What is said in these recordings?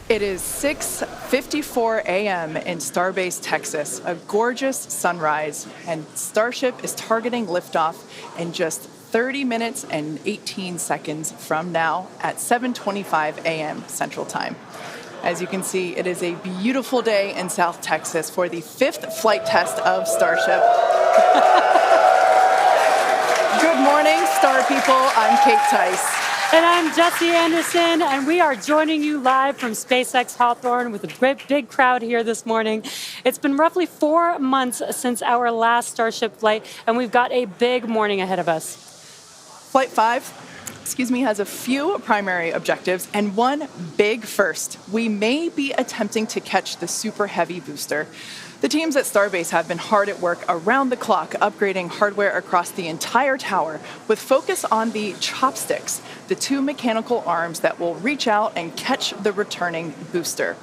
It is 6:54 a.m. in Starbase, Texas, a gorgeous sunrise, and Starship is targeting liftoff in just 30 minutes and 18 seconds from now at 7:25 a.m. Central Time. As you can see, it is a beautiful day in South Texas for the 5th flight test of Starship. Good morning, Star people. I'm Kate Tice. And I'm Jesse Anderson, and we are joining you live from SpaceX Hawthorne with a great big crowd here this morning. It's been roughly 4 months since our last Starship flight, and we've got a big morning ahead of us. Flight 5, has a few primary objectives and one big first. We may be attempting to catch the Super Heavy booster. The teams at Starbase have been hard at work around the clock, upgrading hardware across the entire tower with focus on the chopsticks, the two mechanical arms that will reach out and catch the returning booster.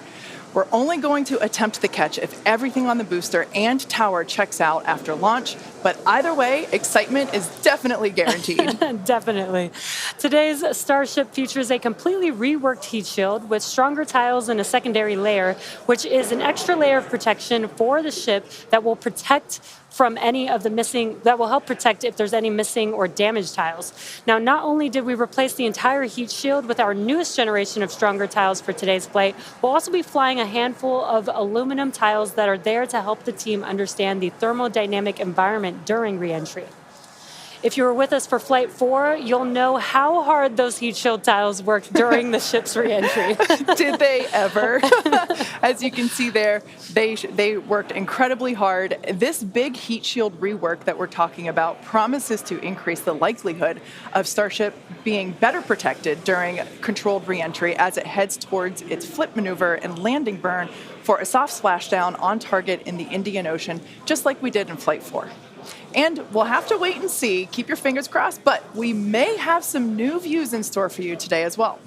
We're only going to attempt the catch if everything on the booster and tower checks out after launch, but either way, excitement is definitely guaranteed. Definitely. Today's Starship features a completely reworked heat shield with stronger tiles and a secondary layer, which is an extra layer of protection for the ship that will protect from any of the that will help protect if there's any missing or damaged tiles. Now, not only did we replace the entire heat shield with our newest generation of stronger tiles for today's flight, we'll also be flying a handful of aluminum tiles that are there to help the team understand the thermodynamic environment during re-entry. If you were with us for Flight 4, you'll know how hard those heat shield tiles worked during the ship's re-entry. Did they ever? As you can see there, they worked incredibly hard. This big heat shield rework that we're talking about promises to increase the likelihood of Starship being better protected during controlled re-entry as it heads towards its flip maneuver and landing burn for a soft splashdown on target in the Indian Ocean, just like we did in Flight 4. And we'll have to wait and see. Keep your fingers crossed, but we may have some new views in store for you today as well.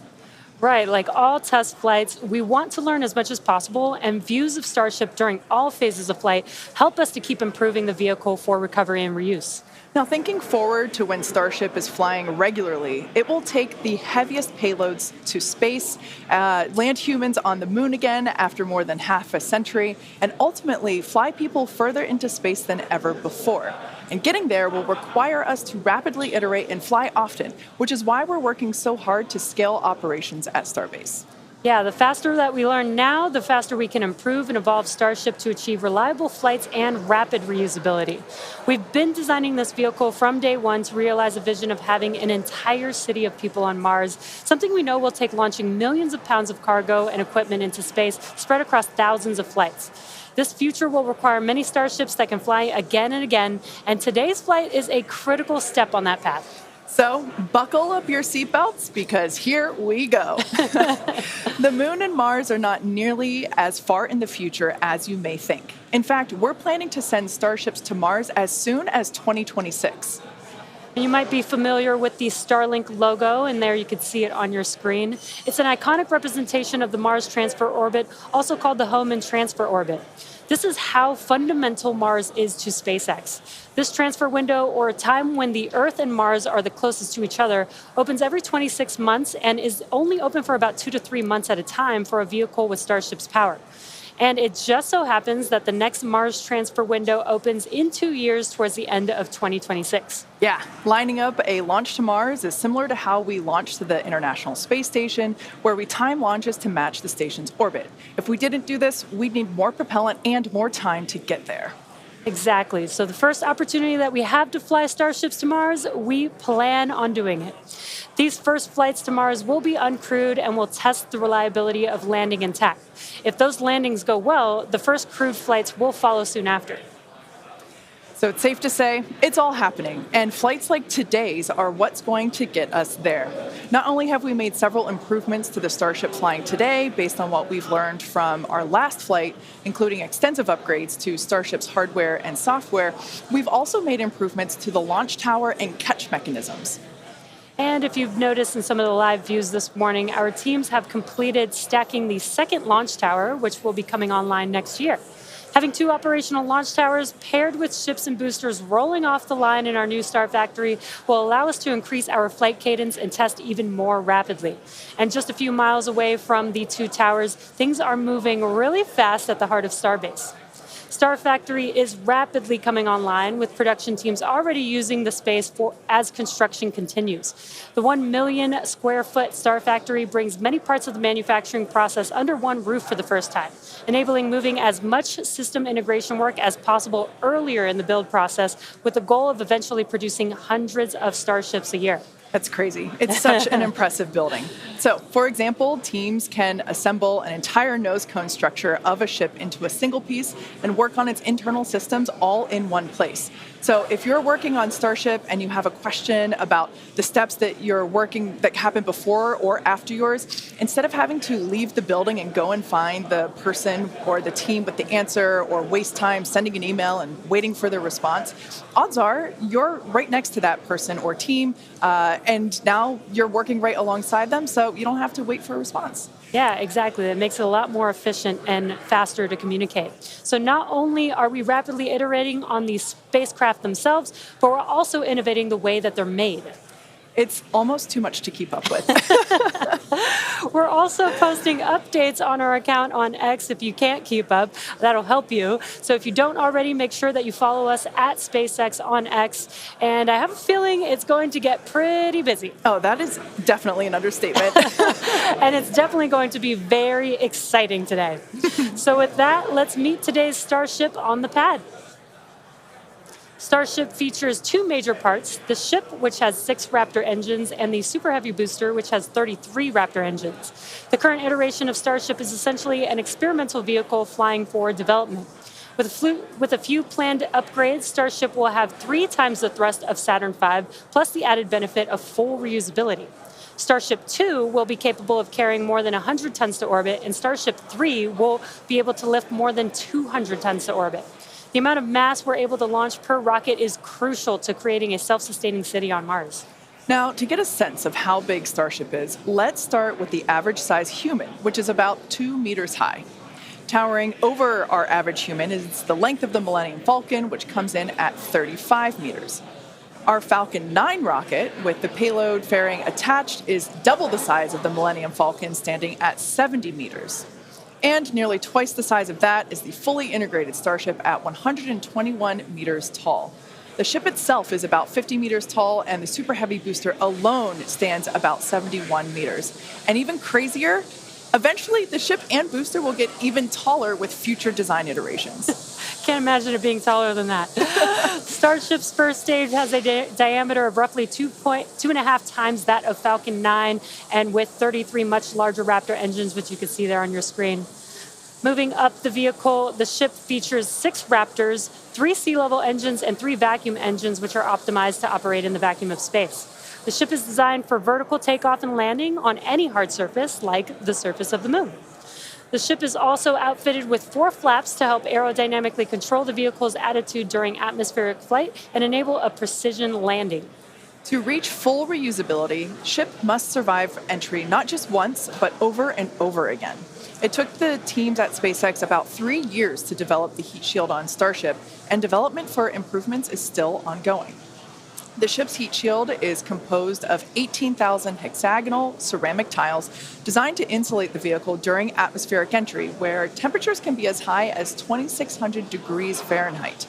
Right, like all test flights, we want to learn as much as possible, and views of Starship during all phases of flight help us to keep improving the vehicle for recovery and reuse. Now, thinking forward to when Starship is flying regularly, it will take the heaviest payloads to space, land humans on the moon again after more than half a century, and ultimately fly people further into space than ever before. And getting there will require us to rapidly iterate and fly often, which is why we're working so hard to scale operations at Starbase. Yeah, the faster that we learn now, the faster we can improve and evolve Starship to achieve reliable flights and rapid reusability. We've been designing this vehicle from day one to realize a vision of having an entire city of people on Mars, something we know will take launching millions of pounds of cargo and equipment into space spread across thousands of flights. This future will require many Starships that can fly again and again, and today's flight is a critical step on that path. So buckle up your seatbelts because here we go. The moon and Mars are not nearly as far in the future as you may think. In fact, we're planning to send Starships to Mars as soon as 2026. You might be familiar with the Starlink logo, and there you can see it on your screen. It's an iconic representation of the Mars Transfer Orbit, also called the Home and Transfer Orbit. This is how fundamental Mars is to SpaceX. This transfer window, or a time when the Earth and Mars are the closest to each other, opens every 26 months and is only open for about 2 to 3 months at a time for a vehicle with Starship's power. And it just so happens that the next Mars transfer window opens in 2 years towards the end of 2026. Yeah, lining up a launch to Mars is similar to how we launched to the International Space Station, where we time launches to match the station's orbit. If we didn't do this, we'd need more propellant and more time to get there. Exactly. So the first opportunity that we have to fly Starships to Mars, we plan on doing it. These first flights to Mars will be uncrewed and will test the reliability of landing intact. If those landings go well, the first crewed flights will follow soon after. So it's safe to say it's all happening, and flights like today's are what's going to get us there. Not only have we made several improvements to the Starship flying today based on what we've learned from our last flight, including extensive upgrades to Starship's hardware and software, we've also made improvements to the launch tower and catch mechanisms. And if you've noticed in some of the live views this morning, our teams have completed stacking the second launch tower, which will be coming online next year. Having two operational launch towers paired with ships and boosters rolling off the line in our new Star Factory will allow us to increase our flight cadence and test even more rapidly. And just a few miles away from the two towers, things are moving really fast at the heart of Starbase. Star Factory is rapidly coming online, with production teams already using the space as construction continues. The 1 million square foot Star Factory brings many parts of the manufacturing process under one roof for the first time, enabling moving as much system integration work as possible earlier in the build process, with the goal of eventually producing hundreds of Starships a year. That's crazy. It's such an impressive building. So, for example, teams can assemble an entire nose cone structure of a ship into a single piece and work on its internal systems all in one place. So, if you're working on Starship and you have a question about the steps that you're working that happen before or after yours, instead of having to leave the building and go and find the person or the team with the answer or waste time sending an email and waiting for their response, odds are you're right next to that person or team, and now you're working right alongside them, so you don't have to wait for a response. Yeah, exactly. It makes it a lot more efficient and faster to communicate. So not only are we rapidly iterating on these spacecraft themselves, but we're also innovating the way that they're made. It's almost too much to keep up with. We're also posting updates on our account on X. If you can't keep up, that'll help you. So if you don't already, make sure that you follow us at SpaceX on X. And I have a feeling it's going to get pretty busy. Oh, that is definitely an understatement. And it's definitely going to be very exciting today. So with that, let's meet today's Starship on the pad. Starship features two major parts: the ship, which has 6 Raptor engines, and the Super Heavy booster, which has 33 Raptor engines. The current iteration of Starship is essentially an experimental vehicle flying for development. With a few planned upgrades, Starship will have 3 times the thrust of Saturn V, plus the added benefit of full reusability. Starship 2 will be capable of carrying more than 100 tons to orbit, and Starship 3 will be able to lift more than 200 tons to orbit. The amount of mass we're able to launch per rocket is crucial to creating a self-sustaining city on Mars. Now, to get a sense of how big Starship is, let's start with the average size human, which is about 2 meters high. Towering over our average human is the length of the Millennium Falcon, which comes in at 35 meters. Our Falcon 9 rocket, with the payload fairing attached, is double the size of the Millennium Falcon, standing at 70 meters. And nearly twice the size of that is the fully integrated Starship at 121 meters tall. The ship itself is about 50 meters tall, and the Super Heavy booster alone stands about 71 meters. And even crazier, eventually the ship and booster will get even taller with future design iterations. Can't imagine it being taller than that. Starship's first stage has a diameter of roughly 2.5 times that of Falcon 9, and with 33 much larger Raptor engines, which you can see there on your screen. Moving up the vehicle, the ship features 6 Raptors, 3 sea-level engines, and 3 vacuum engines, which are optimized to operate in the vacuum of space. The ship is designed for vertical takeoff and landing on any hard surface, like the surface of the moon. The ship is also outfitted with 4 flaps to help aerodynamically control the vehicle's attitude during atmospheric flight and enable a precision landing. To reach full reusability, ship must survive entry not just once, but over and over again. It took the teams at SpaceX about 3 years to develop the heat shield on Starship, and development for improvements is still ongoing. The ship's heat shield is composed of 18,000 hexagonal ceramic tiles designed to insulate the vehicle during atmospheric entry, where temperatures can be as high as 2,600 degrees Fahrenheit.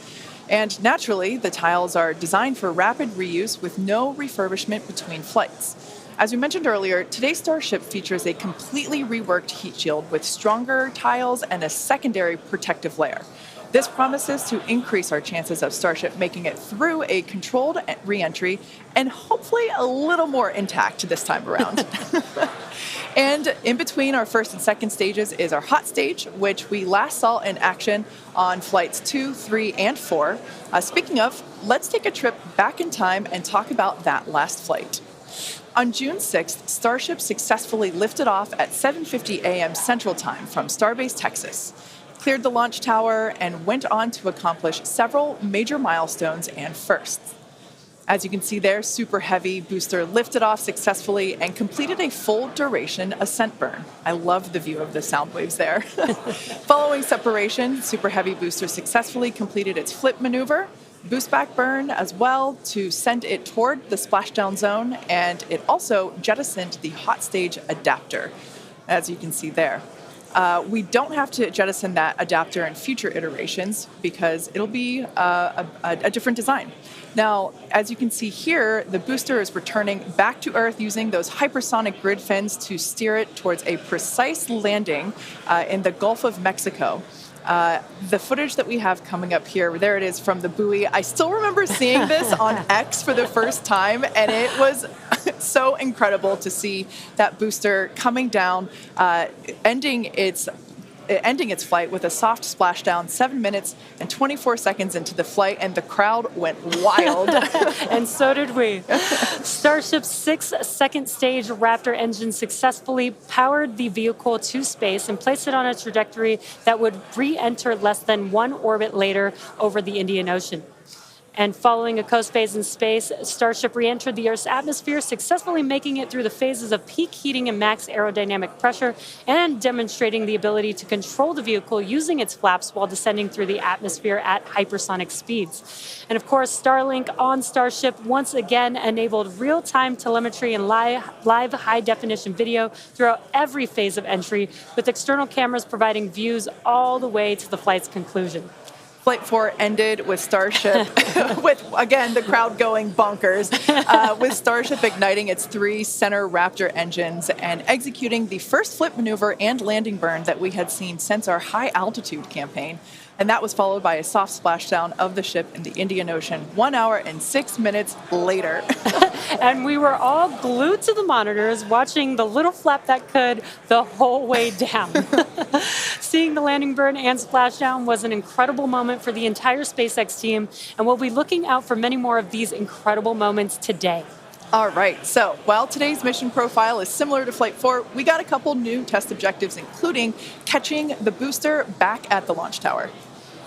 And naturally, the tiles are designed for rapid reuse with no refurbishment between flights. As we mentioned earlier, today's Starship features a completely reworked heat shield with stronger tiles and a secondary protective layer. This promises to increase our chances of Starship making it through a controlled re-entry and hopefully a little more intact this time around. And in between our first and second stages is our hot stage, which we last saw in action on flights 2, 3, and 4. Speaking of, let's take a trip back in time and talk about that last flight. On June 6th, Starship successfully lifted off at 7:50 a.m. Central Time from Starbase, Texas, cleared the launch tower, and went on to accomplish several major milestones and firsts. As you can see there, Super Heavy booster lifted off successfully and completed a full duration ascent burn. I love the view of the sound waves there. Following separation, Super Heavy booster successfully completed its flip maneuver, boost back burn as well to send it toward the splashdown zone, and it also jettisoned the hot stage adapter, as you can see there. We don't have to jettison that adapter in future iterations because it'll be a different design. Now, as you can see here, the booster is returning back to Earth using those hypersonic grid fins to steer it towards a precise landing in the Gulf of Mexico. The footage that we have coming up here, there it is from the buoy. I still remember seeing this on X for the first time, and it was so incredible to see that booster coming down, ending its flight with a soft splashdown 7 minutes and 24 seconds into the flight, and the crowd went wild. And so did we. Starship's 6 second stage Raptor engine successfully powered the vehicle to space and placed it on a trajectory that would re-enter less than 1 orbit later over the Indian Ocean. And following a coast phase in space, Starship re-entered the Earth's atmosphere, successfully making it through the phases of peak heating and max aerodynamic pressure, and demonstrating the ability to control the vehicle using its flaps while descending through the atmosphere at hypersonic speeds. And of course, Starlink on Starship once again enabled real-time telemetry and live high-definition video throughout every phase of entry, with external cameras providing views all the way to the flight's conclusion. Flight 4 ended with Starship, with, again, the crowd going bonkers, with Starship igniting its 3 center Raptor engines and executing the first flip maneuver and landing burn that we had seen since our high-altitude campaign. And that was followed by a soft splashdown of the ship in the Indian Ocean 1 hour and 6 minutes later. And we were all glued to the monitors, watching the little flap that could the whole way down. Seeing the landing burn and splashdown was an incredible moment for the entire SpaceX team, and we'll be looking out for many more of these incredible moments today. All right, so while today's mission profile is similar to Flight 4, we got a couple new test objectives, including catching the booster back at the launch tower.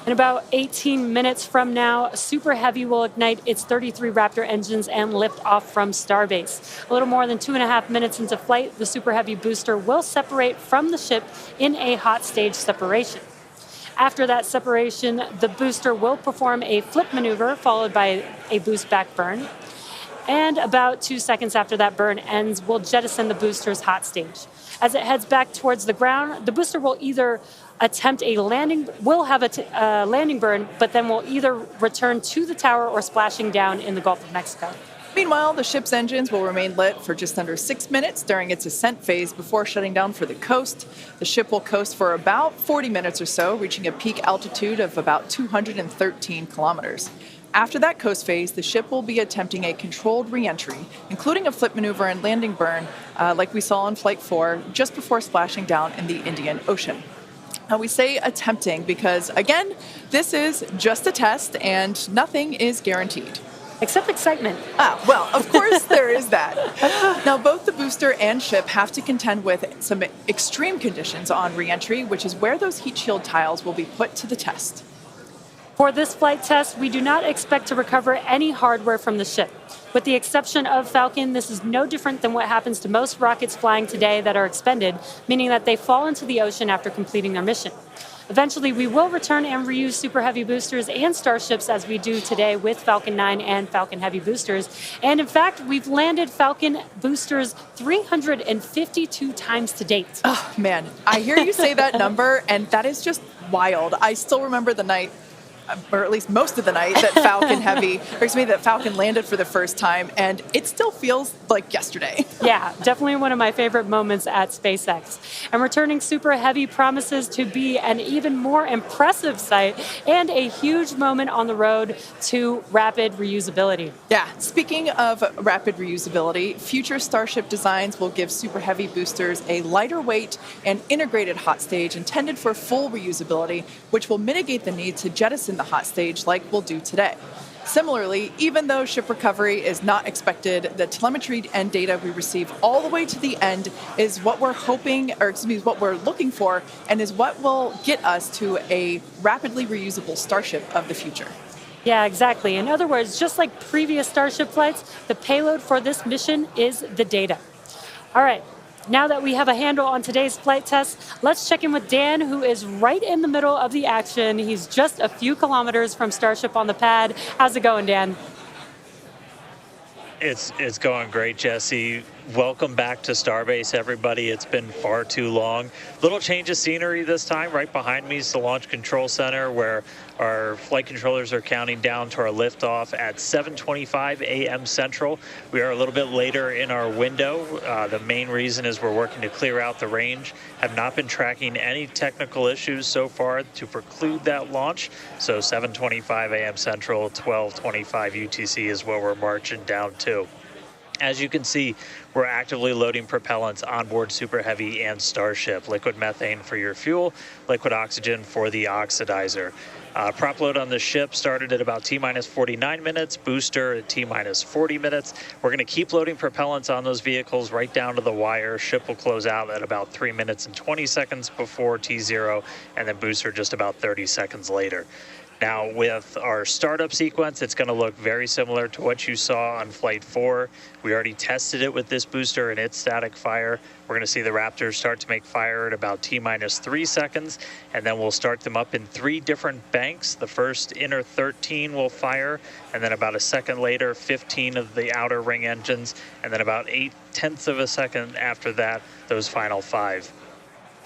In about 18 minutes from now, Super Heavy will ignite its 33 Raptor engines and lift off from Starbase. A little more than 2.5 minutes into flight, the Super Heavy booster will separate from the ship in a hot stage separation. After that separation, the booster will perform a flip maneuver followed by a boost back burn. And about 2 seconds after that burn ends, we'll jettison the booster's hot stage. As it heads back towards the ground, the booster will either attempt a landing, will have a landing burn, but then will either return to the tower or splashing down in the Gulf of Mexico. Meanwhile, the ship's engines will remain lit for just under 6 minutes during its ascent phase before shutting down for the coast. The ship will coast for about 40 minutes or so, reaching a peak altitude of about 213 kilometers. After that coast phase, the ship will be attempting a controlled re-entry, including a flip maneuver and landing burn, like we saw on Flight 4, just before splashing down in the Indian Ocean. Now, we say attempting because, again, this is just a test and nothing is guaranteed. Except excitement. Well, of course there is that. Now, both the booster and ship have to contend with some extreme conditions on re-entry, which is where those heat shield tiles will be put to the test. For this flight test, we do not expect to recover any hardware from the ship. With the exception of Falcon, this is no different than what happens to most rockets flying today that are expended, meaning that they fall into the ocean after completing their mission. Eventually, we will return and reuse Super Heavy boosters and Starships as we do today with Falcon 9 and Falcon Heavy boosters. And in fact, we've landed Falcon boosters 352 times to date. Oh, man, I hear you say that number, and that is just wild. I still remember the night, or at least most of the night, that that Falcon landed for the first time, and it still feels like yesterday. Yeah, definitely one of my favorite moments at SpaceX. And returning Super Heavy promises to be an even more impressive sight and a huge moment on the road to rapid reusability. Yeah, speaking of rapid reusability, future Starship designs will give Super Heavy boosters a lighter weight and integrated hot stage intended for full reusability, which will mitigate the need to jettison the hot stage like we'll do today. Similarly, even though ship recovery is not expected, the telemetry and data we receive all the way to the end is what we're what we're looking for, and is what will get us to a rapidly reusable Starship of the future. Yeah, exactly. In other words, just like previous Starship flights, the payload for this mission is the data. All right. Now that we have a handle on today's flight test, let's check in with Dan, who is right in the middle of the action. He's just a few kilometers from Starship on the pad. How's it going, Dan? It's going great, Jesse. Welcome back to Starbase, everybody. It's been far too long. Little change of scenery this time. Right behind me is the Launch Control Center, where our flight controllers are counting down to our liftoff at 7:25 a.m. Central. We are a little bit later in our window. The main reason is we're working to clear out the range. Have not been tracking any technical issues so far to preclude that launch. So 7:25 a.m. Central, 12:25 UTC is what we're marching down to. As you can see, we're actively loading propellants onboard Super Heavy and Starship. Liquid methane for your fuel, liquid oxygen for the oxidizer. Prop load on the ship started at about T-minus 49 minutes, booster at T-minus 40 minutes. We're going to keep loading propellants on those vehicles right down to the wire. Ship will close out at about 3 minutes and 20 seconds before T0, and then booster just about 30 seconds later. Now, with our startup sequence, it's going to look very similar to what you saw on Flight 4. We already tested it with this booster and its static fire. We're going to see the Raptors start to make fire at about T-minus 3 seconds, and then we'll start them up in 3 different banks. The first inner 13 will fire, and then about a second later, 15 of the outer ring engines, and then about 0.8 of a second after that, those final 5.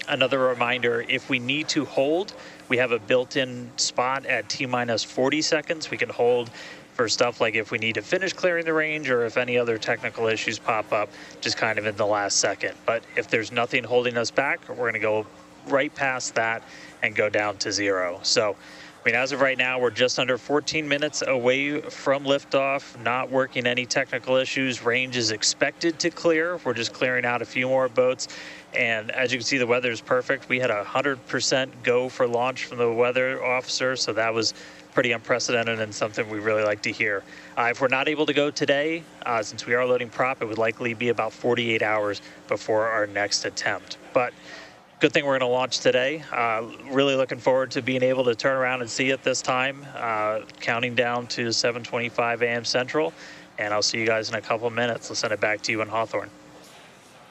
Another reminder, if we need to hold, we have a built-in spot at T-minus 40 seconds. We can hold for stuff like if we need to finish clearing the range or if any other technical issues pop up, just kind of in the last second. But if there's nothing holding us back, we're going to go right past that and go down to 0. So, I mean, as of right now, we're just under 14 minutes away from liftoff, not working any technical issues. Range is expected to clear. We're just clearing out a few more boats. And as you can see, the weather is perfect. We had 100% go for launch from the weather officer, so that was pretty unprecedented and something we really like to hear. If we're not able to go today, since we are loading prop, it would likely be about 48 hours before our next attempt. But good thing we're going to launch today. Really looking forward to being able to turn around and see it this time. Counting down to 7:25 a.m. Central, and I'll see you guys in a couple of minutes. I'll send it back to you in Hawthorne.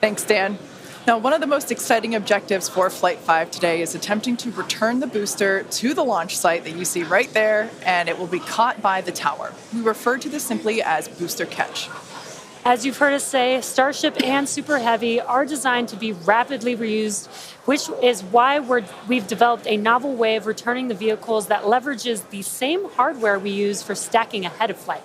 Thanks, Dan. Now, one of the most exciting objectives for Flight 5 today is attempting to return the booster to the launch site that you see right there, and it will be caught by the tower. We refer to this simply as booster catch. As you've heard us say, Starship and Super Heavy are designed to be rapidly reused, which is why we've developed a novel way of returning the vehicles that leverages the same hardware we use for stacking ahead of flight.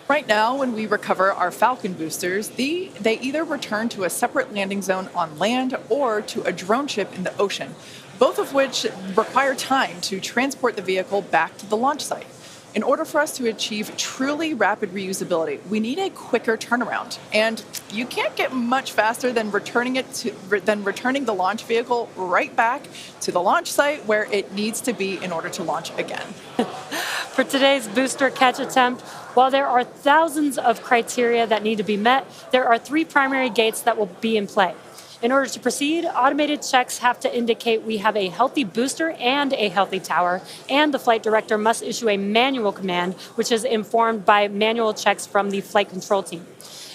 Right now, when we recover our Falcon boosters, they either return to a separate landing zone on land or to a drone ship in the ocean, both of which require time to transport the vehicle back to the launch site. In order for us to achieve truly rapid reusability, we need a quicker turnaround. And you can't get much faster than returning the launch vehicle right back to the launch site where it needs to be in order to launch again. For today's booster catch attempt, while there are thousands of criteria that need to be met, there are 3 primary gates that will be in play. In order to proceed, automated checks have to indicate we have a healthy booster and a healthy tower, and the flight director must issue a manual command, which is informed by manual checks from the flight control team.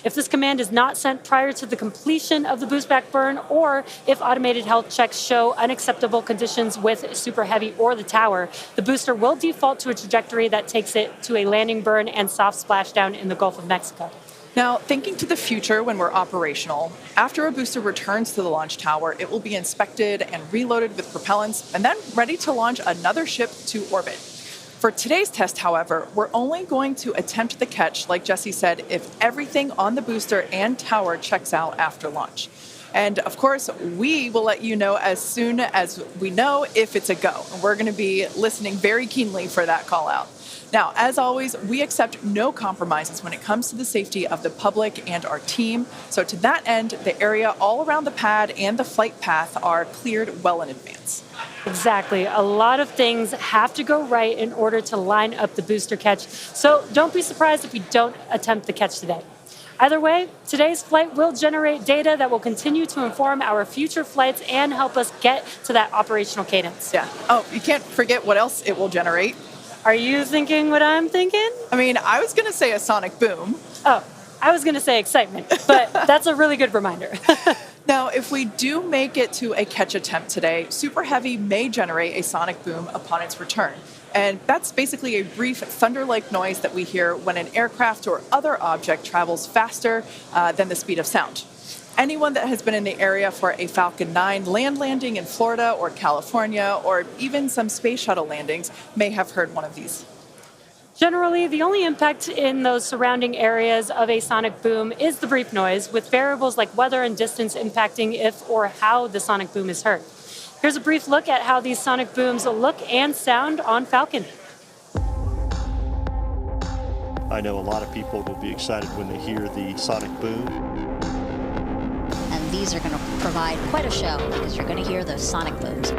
If this command is not sent prior to the completion of the boost back burn, or if automated health checks show unacceptable conditions with Super Heavy or the tower, the booster will default to a trajectory that takes it to a landing burn and soft splashdown in the Gulf of Mexico. Now, thinking to the future when we're operational, after a booster returns to the launch tower, it will be inspected and reloaded with propellants and then ready to launch another ship to orbit. For today's test, however, we're only going to attempt the catch, like Jesse said, if everything on the booster and tower checks out after launch. And of course, we will let you know as soon as we know if it's a go. And we're going to be listening very keenly for that call out. Now, as always, we accept no compromises when it comes to the safety of the public and our team. So to that end, the area all around the pad and the flight path are cleared well in advance. Exactly. A lot of things have to go right in order to line up the booster catch. So don't be surprised if we don't attempt the catch today. Either way, today's flight will generate data that will continue to inform our future flights and help us get to that operational cadence. Yeah. Oh, you can't forget what else it will generate. Are you thinking what I'm thinking? I mean, I was going to say a sonic boom. Oh, I was going to say excitement, but that's a really good reminder. Now, if we do make it to a catch attempt today, Super Heavy may generate a sonic boom upon its return. And that's basically a brief thunder-like noise that we hear when an aircraft or other object travels faster than the speed of sound. Anyone that has been in the area for a Falcon 9 land landing in Florida or California, or even some space shuttle landings, may have heard one of these. Generally, the only impact in those surrounding areas of a sonic boom is the brief noise, with variables like weather and distance impacting if or how the sonic boom is heard. Here's a brief look at how these sonic booms look and sound on Falcon. I know a lot of people will be excited when they hear the sonic boom. And these are going to provide quite a show because you're going to hear those sonic booms.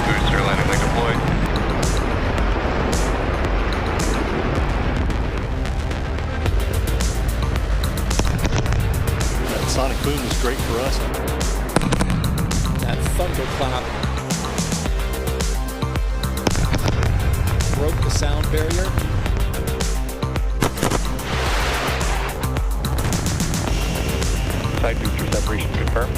Booster landing leg deployed. That sonic boom is great for us. That thunderclap broke the sound barrier. Side booster separation confirmed.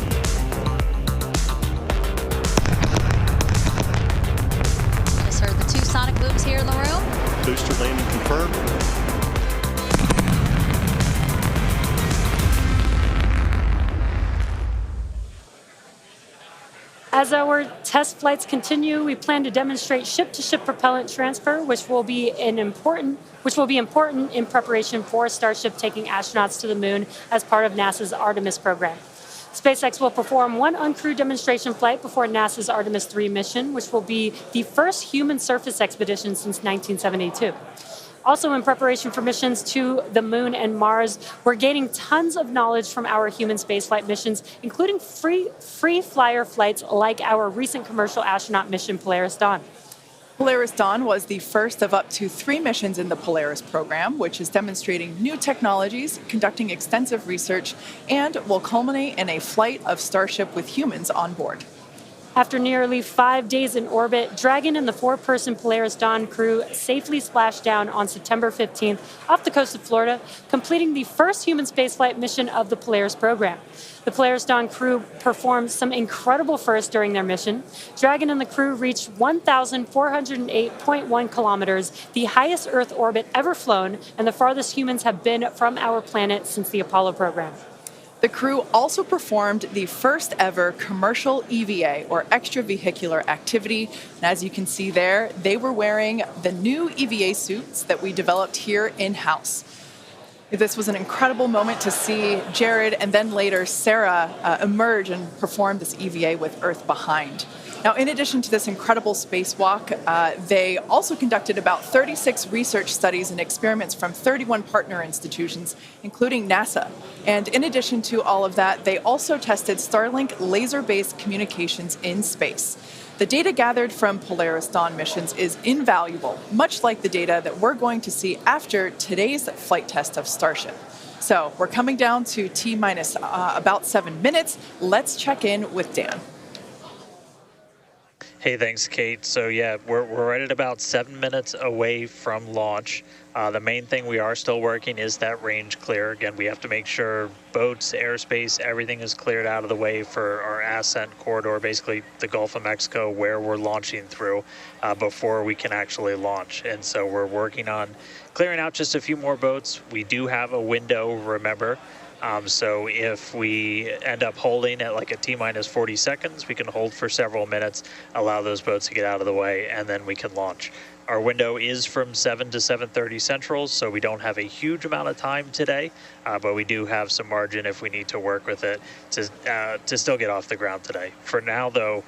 Just heard the two sonic booms here in the room. Booster landing confirmed. As our test flights continue, we plan to demonstrate ship-to-ship propellant transfer, which will be important in preparation for Starship taking astronauts to the moon as part of NASA's Artemis program. SpaceX will perform one uncrewed demonstration flight before NASA's Artemis 3 mission, which will be the first human surface expedition since 1972. Also, in preparation for missions to the moon and Mars, we're gaining tons of knowledge from our human spaceflight missions, including free flyer flights like our recent commercial astronaut mission, Polaris Dawn. Polaris Dawn was the first of up to 3 missions in the Polaris program, which is demonstrating new technologies, conducting extensive research, and will culminate in a flight of Starship with humans on board. After nearly 5 days in orbit, Dragon and the 4-person Polaris Dawn crew safely splashed down on September 15th off the coast of Florida, completing the first human spaceflight mission of the Polaris program. The Polaris Dawn crew performed some incredible firsts during their mission. Dragon and the crew reached 1,408.1 kilometers, the highest Earth orbit ever flown, and the farthest humans have been from our planet since the Apollo program. The crew also performed the first ever commercial EVA, or extravehicular activity. And as you can see there, they were wearing the new EVA suits that we developed here in-house. This was an incredible moment to see Jared and then later Sarah emerge and perform this EVA with Earth behind. Now, in addition to this incredible spacewalk, they also conducted about 36 research studies and experiments from 31 partner institutions, including NASA. And in addition to all of that, they also tested Starlink laser-based communications in space. The data gathered from Polaris Dawn missions is invaluable, much like the data that we're going to see after today's flight test of Starship. So we're coming down to T-minus about 7 minutes. Let's check in with Dan. Hey, thanks, Kate. So yeah, we're right at about 7 minutes away from launch. The main thing we are still working is that range clear. Again, we have to make sure boats, airspace, everything is cleared out of the way for our ascent corridor, basically the Gulf of Mexico, where we're launching through before we can actually launch. And so we're working on clearing out just a few more boats. We do have a window, remember. So if we end up holding at like a T-minus 40 seconds, we can hold for several minutes, allow those boats to get out of the way, and then we can launch. Our window is from 7 to 7:30 Central, so we don't have a huge amount of time today, but we do have some margin if we need to work with it to still get off the ground today. For now, though,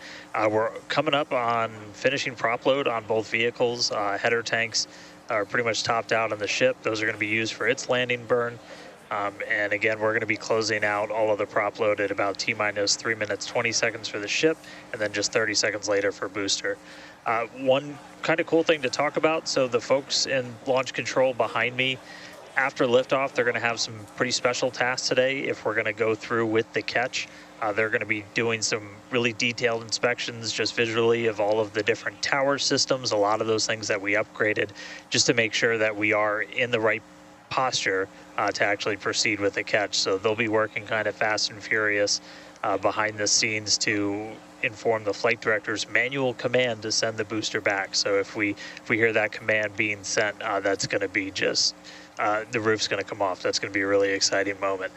we're coming up on finishing prop load on both vehicles. Header tanks are pretty much topped out on the ship. Those are going to be used for its landing burn. And again, we're going to be closing out all of the prop load at about T-minus 3 minutes, 20 seconds for the ship, and then just 30 seconds later for booster. One kind of cool thing to talk about, so the folks in launch control behind me, after liftoff, they're going to have some pretty special tasks today if we're going to go through with the catch. They're going to be doing some really detailed inspections just visually of all of the different tower systems, a lot of those things that we upgraded, just to make sure that we are in the right posture to actually proceed with the catch. So they'll be working kind of fast and furious behind the scenes to inform the flight director's manual command to send the booster back. So if we hear that command being sent, that's going to be just the roof's going to come off. That's going to be a really exciting moment.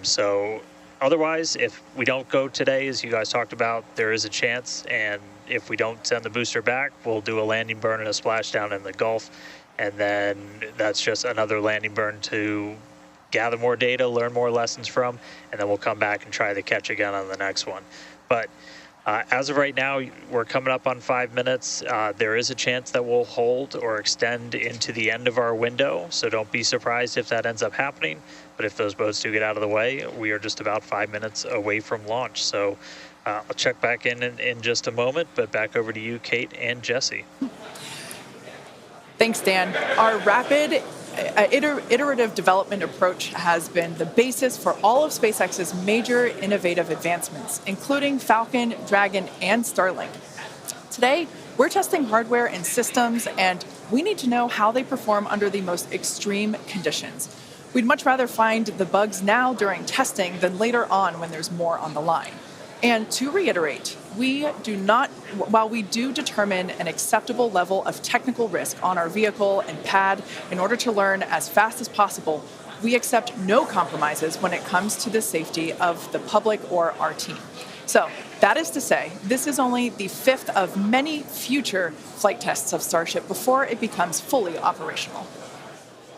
So otherwise, if we don't go today, as you guys talked about, there is a chance, and if we don't send the booster back, we'll do a landing burn and a splashdown in the Gulf, and then that's just another landing burn to gather more data, learn more lessons from, and then we'll come back and try the catch again on the next one. But as of right now, we're coming up on 5 minutes. There is a chance that we'll hold or extend into the end of our window, so don't be surprised if that ends up happening. But if those boats do get out of the way, we are just about 5 minutes away from launch. So I'll check back in just a moment, but back over to you, Kate and Jesse. Thanks, Dan. Our rapid iterative development approach has been the basis for all of SpaceX's major innovative advancements, including Falcon, Dragon, and Starlink. Today, we're testing hardware and systems, and we need to know how they perform under the most extreme conditions. We'd much rather find the bugs now during testing than later on when there's more on the line. And to reiterate, while we do determine an acceptable level of technical risk on our vehicle and pad in order to learn as fast as possible, we accept no compromises when it comes to the safety of the public or our team. So that is to say, this is only the fifth of many future flight tests of Starship before it becomes fully operational.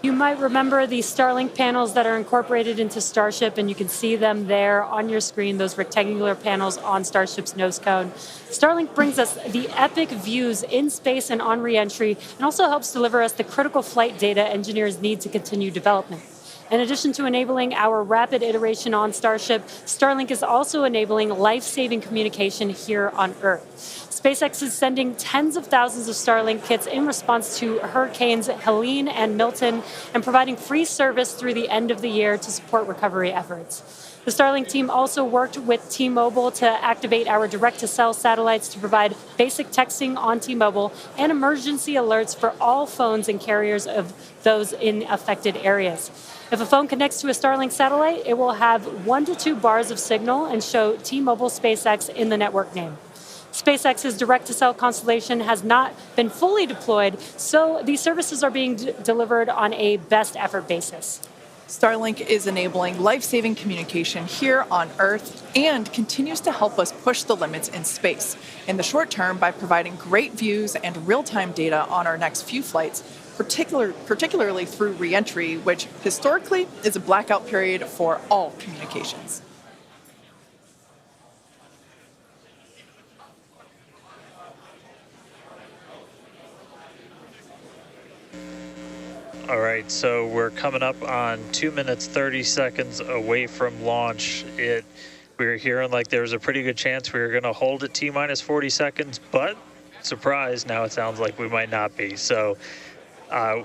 You might remember the Starlink panels that are incorporated into Starship, and you can see them there on your screen, those rectangular panels on Starship's nose cone. Starlink brings us the epic views in space and on re-entry, and also helps deliver us the critical flight data engineers need to continue development. In addition to enabling our rapid iteration on Starship, Starlink is also enabling life-saving communication here on Earth. SpaceX is sending tens of thousands of Starlink kits in response to Hurricanes Helene and Milton, and providing free service through the end of the year to support recovery efforts. The Starlink team also worked with T-Mobile to activate our direct-to-cell satellites to provide basic texting on T-Mobile and emergency alerts for all phones and carriers of those in affected areas. If a phone connects to a Starlink satellite, it will have 1 to 2 bars of signal and show T-Mobile SpaceX in the network name. SpaceX's direct-to-cell constellation has not been fully deployed, so these services are being delivered on a best effort basis. Starlink is enabling life-saving communication here on Earth and continues to help us push the limits in space. In the short term, by providing great views and real-time data on our next few flights, particularly through re-entry, which historically is a blackout period for all communications. All right, so we're coming up on 2 minutes, 30 seconds away from launch. We were hearing like there was a pretty good chance we were going to hold at T-minus 40 seconds, but surprise, now it sounds like we might not be. So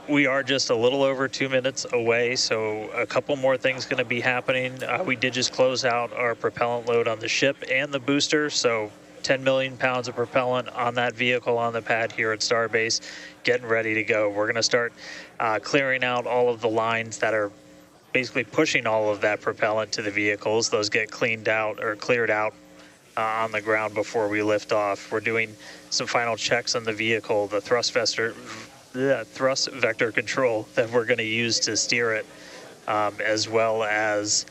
we are just a little over 2 minutes away, so a couple more things going to be happening. We did just close out our propellant load on the ship and the booster, so 10 million pounds of propellant on that vehicle on the pad here at Starbase, getting ready to go. We're going to start clearing out all of the lines that are basically pushing all of that propellant to the vehicles. Those get cleaned out or cleared out on the ground before we lift off. We're doing some final checks on the vehicle, the thrust vector control that we're going to use to steer it, as well as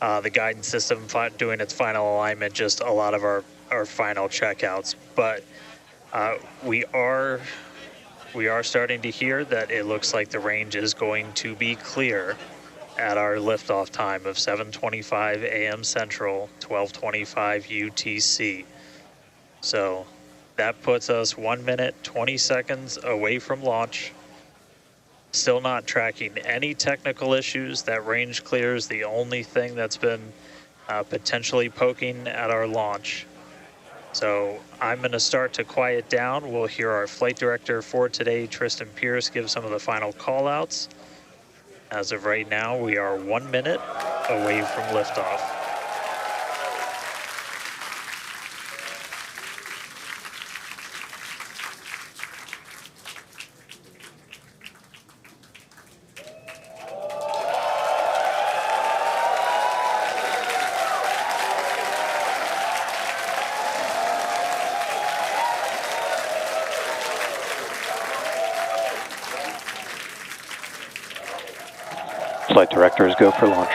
the guidance system doing its final alignment, just a lot of our final checkouts. But we are starting to hear that it looks like the range is going to be clear at our liftoff time of 7:25 a.m. Central, 12:25 UTC. So that puts us 1 minute, 20 seconds away from launch. Still not tracking any technical issues. That range clear is the only thing that's been potentially poking at our launch. So I'm going to start to quiet down. We'll hear our flight director for today, Tristan Pierce, give some of the final call outs. As of right now, we are 1 minute away from liftoff. Flight directors go for launch.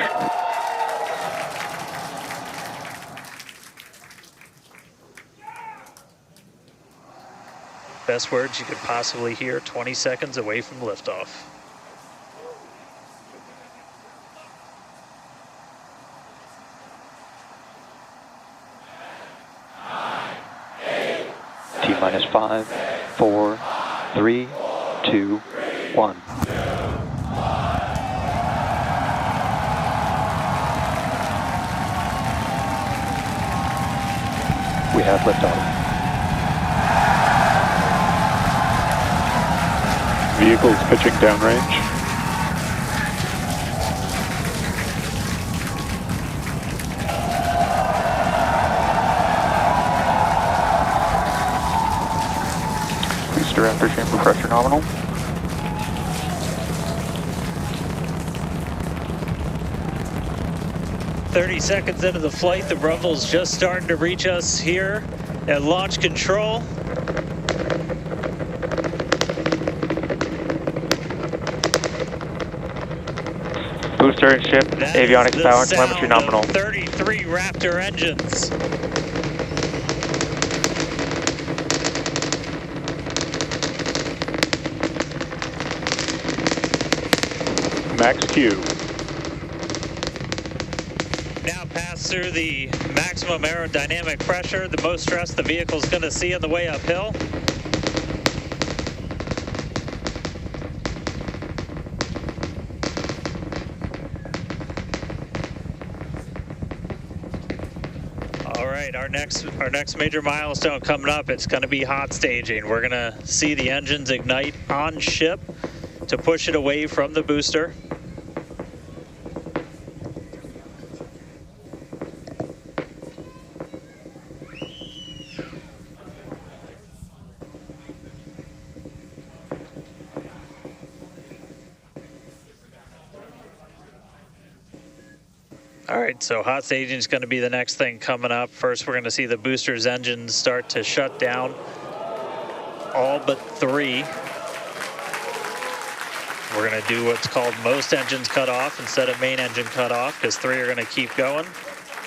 Best words you could possibly hear 20 seconds away from liftoff. T-minus 5, 4, 3, 2, 1. We have liftoff. Vehicles pitching downrange. Booster after chamber pressure nominal. "30 seconds into the flight, the rumble's just starting to reach us here at launch control. Booster and ship, That avionics is the power and sound telemetry nominal. of 33 Raptor engines. Max Q. Now pass through the maximum aerodynamic pressure, the most stress the vehicle's going to see on the way uphill. All right, our next major milestone coming up, it's going to be hot staging. We're going to see the engines ignite on ship to push it away from the booster. All right, so hot staging is going to be the next thing coming up. First, we're going to see the booster's engines start to shut down, all but 3. We're going to do what's called most engines cut off instead of main engine cut off, because 3 are going to keep going,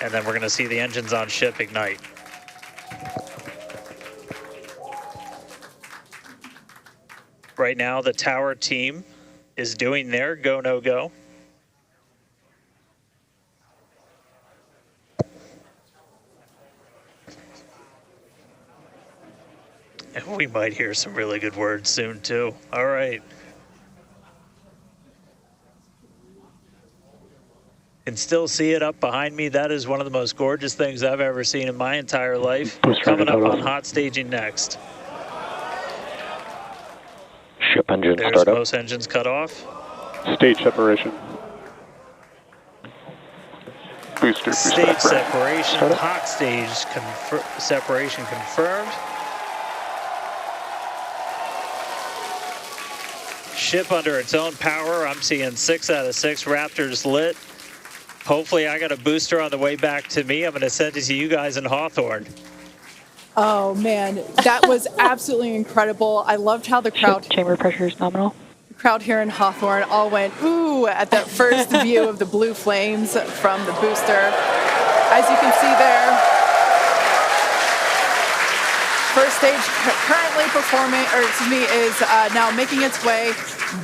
and then we're going to see the engines on ship ignite. Right now, the tower team is doing their go, no go. And we might hear some really good words soon, too. All right. Can still see it up behind me. That is one of the most gorgeous things I've ever seen in my entire life. Coming up on hot staging next. Ship engine There's startup. most engines cut off. Stage separation. Booster Stage separation. separation, Startup. hot stage separation confirmed. Ship under its own power. I'm seeing 6 out of 6 Raptors lit. Hopefully I got a booster on the way back to me. I'm going to send it to you guys in Hawthorne. Oh man, that was absolutely incredible. I loved how the Chamber pressure is nominal. crowd here in Hawthorne all went ooh at that first view of the blue flames from the booster. As you can see there, first stage currently performing, is now making its way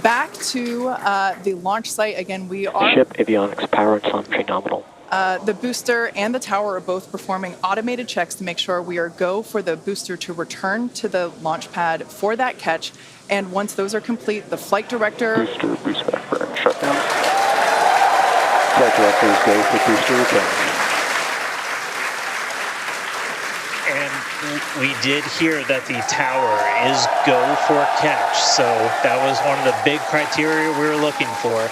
back to the launch site. Again, we are... Ship avionics power and telemetry nominal. The booster and the tower are both performing automated checks to make sure we are go for the booster to return to the launch pad for that catch. And once those are complete, the flight director... Booster, boost back burn, shutdown. Flight directors go for booster return. And we did hear that the tower is go for catch. So that was one of the big criteria we were looking for.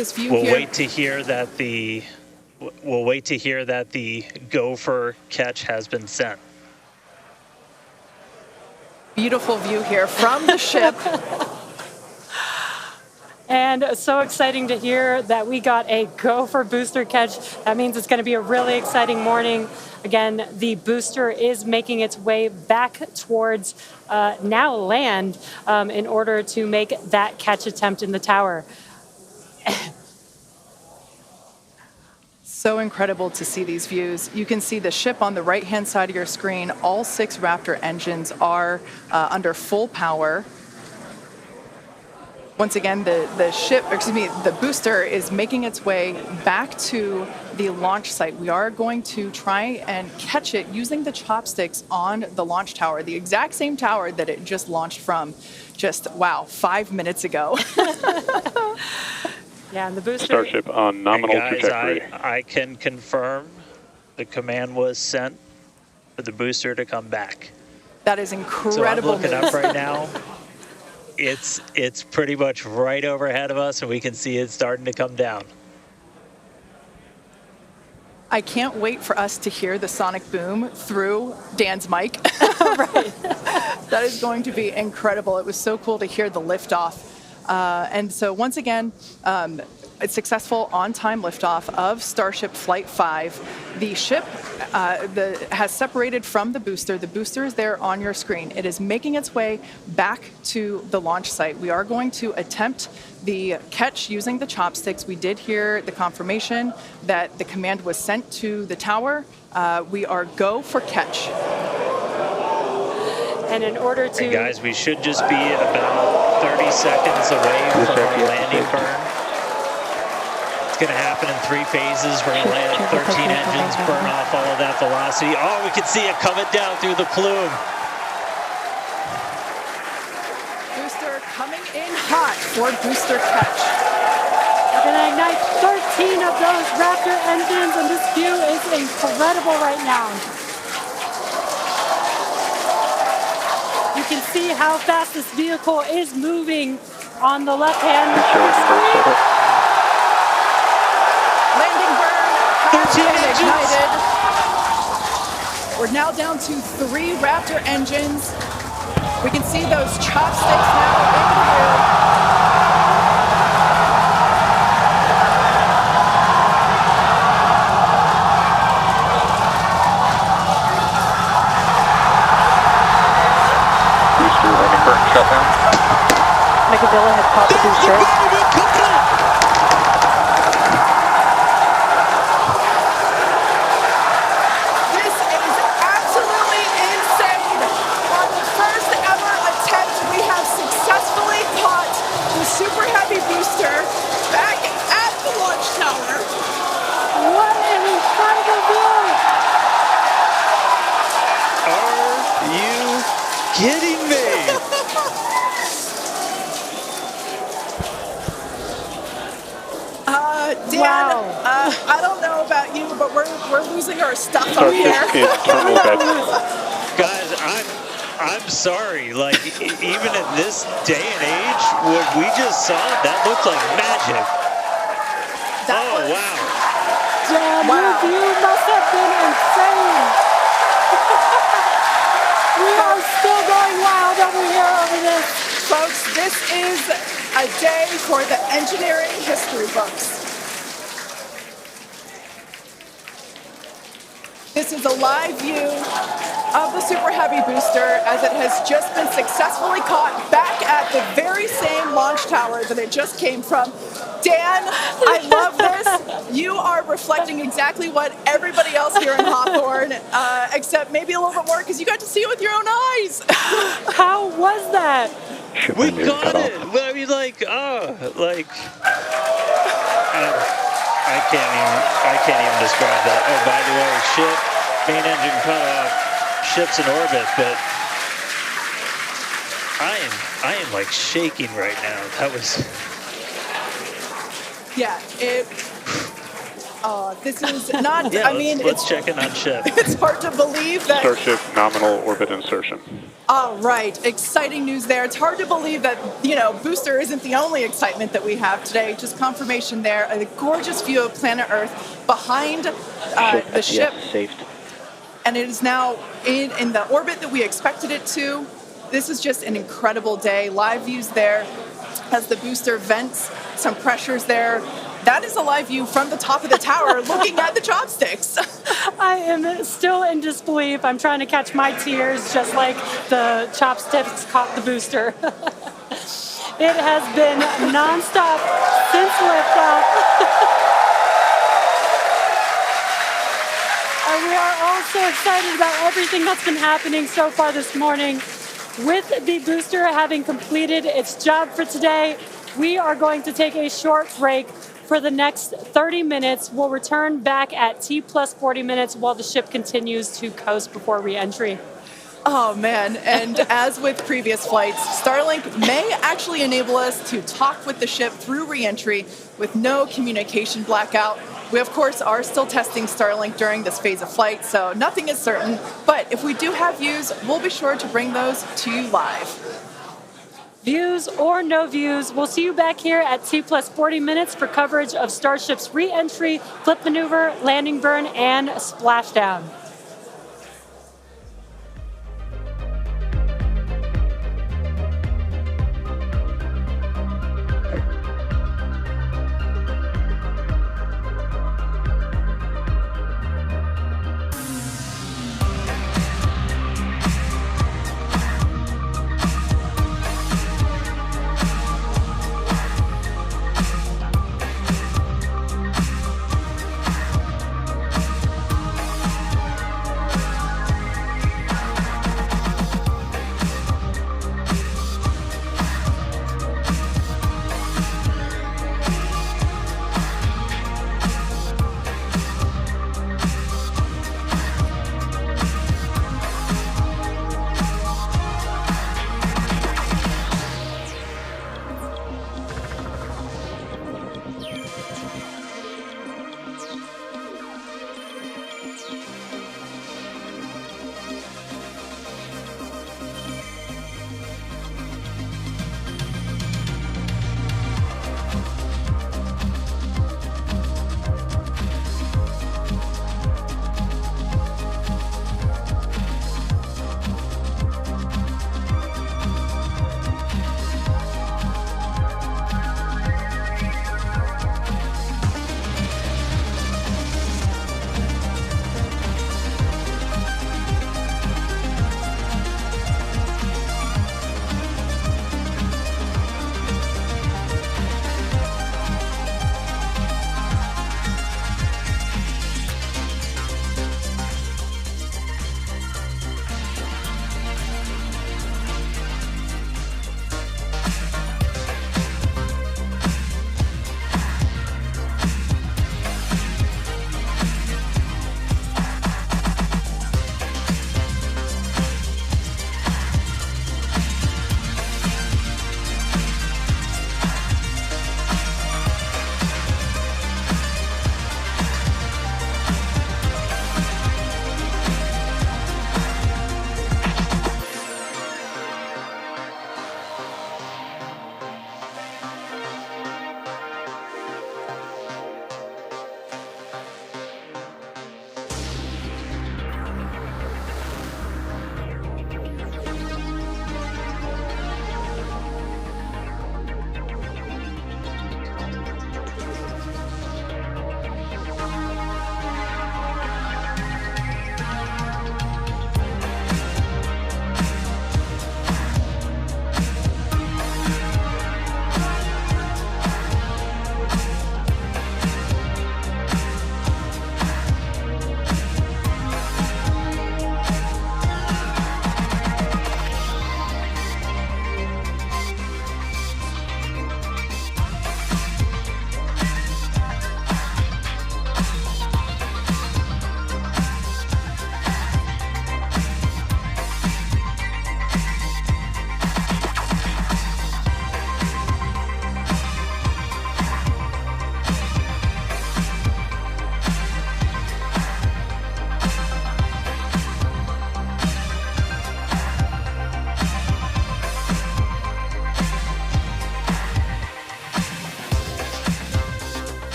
This view We'll here. wait to hear that the go for catch has been sent. Beautiful view here from the ship. And so exciting to hear that we got a go for booster catch. That means it's going to be a really exciting morning. Again, the booster is making its way back towards now land in order to make that catch attempt in the tower. So incredible to see these views. You can see the ship on the right-hand side of your screen. All 6 Raptor engines are under full power. Once again, the booster is making its way back to the launch site. We are going to try and catch it using the chopsticks on the launch tower, the exact same tower that it just launched from 5 minutes ago. Yeah, and the booster. Starship on nominal Guys, trajectory. I can confirm the command was sent for the booster to come back. That is So I'm incredible looking news. up right now. It's pretty much right overhead of us, and we can see it starting to come down. I can't wait for us to hear the sonic boom through Dan's mic. Right. That is going to be incredible. It was so cool to hear the liftoff. And so once again, a successful on-time liftoff of Starship Flight 5. The ship has separated from the booster. The booster is there on your screen. It is making its way back to the launch site. We are going to attempt the catch using the chopsticks. We did hear the confirmation that the command was sent to the tower. We are go for catch. And in order to. And guys, we should just be about 30 seconds away from our landing burn. It's going to happen in 3 phases. We're going to land 13 engines, burn off all of that velocity. Oh, we can see it coming down through the plume. Booster coming in hot for booster catch. We're going to ignite 13 of those Raptor engines, and this view is incredible right now. You can see how fast this vehicle is moving on the left-hand screen. Landing burn has 13 been engines. ignited. We're now down to 3 Raptor engines. We can see those chopsticks now in view. Booster landing burn shutdown. Megadilla had popped the booster. This is absolutely insane. On the first ever attempt, we have successfully caught the Super Heavy booster back at the launch tower. What an incredible view! Are you kidding me? Dan, Wow. I don't know about you, but we're losing our stuff up Starship here. in terminal bed. Guys, I'm sorry. Like, even in this day and age, what we just saw, that looked like magic. That Oh, was- wow. Damn, Wow. your view must have been insane. We are still going wild over here over this. Folks, this is a day for the engineering history books. This is a live view of the Super Heavy booster as it has just been successfully caught back at the very same launch tower that it just came from. Dan, I love this. You are reflecting exactly what everybody else here in Hawthorne, except maybe a little bit more because you got to see it with your own eyes. How was that? Ship We landing got cut off. it. Well, I mean, I can't even describe that. Oh, by the way, ship, main engine cut off, ship's in orbit, but I am like shaking right now. That was, Yeah, This is not, Yeah, I mean, let's check in on ship. it's hard to believe that. Starship nominal orbit insertion. All right, exciting news there. It's hard to believe that, booster isn't the only excitement that we have today. Just confirmation there. A gorgeous view of planet Earth behind the ship. Saved. And it is now in the orbit that we expected it to. This is just an incredible day. Live views there as the booster vents, some pressures there. That is a live view from the top of the tower looking at the chopsticks. I am still in disbelief. I'm trying to catch my tears just like the chopsticks caught the booster. It has been nonstop since liftoff. And we are all so excited about everything that's been happening so far this morning. With the booster having completed its job for today, we are going to take a short break for the next 30 minutes. We'll return back at T plus 40 minutes while the ship continues to coast before re-entry. Oh man, and as with previous flights, Starlink may actually enable us to talk with the ship through re-entry with no communication blackout. We of course are still testing Starlink during this phase of flight, so nothing is certain, but if we do have views, we'll be sure to bring those to you live. Views or no views, we'll see you back here at T plus 40 minutes for coverage of Starship's re-entry, flip maneuver, landing burn, and splashdown.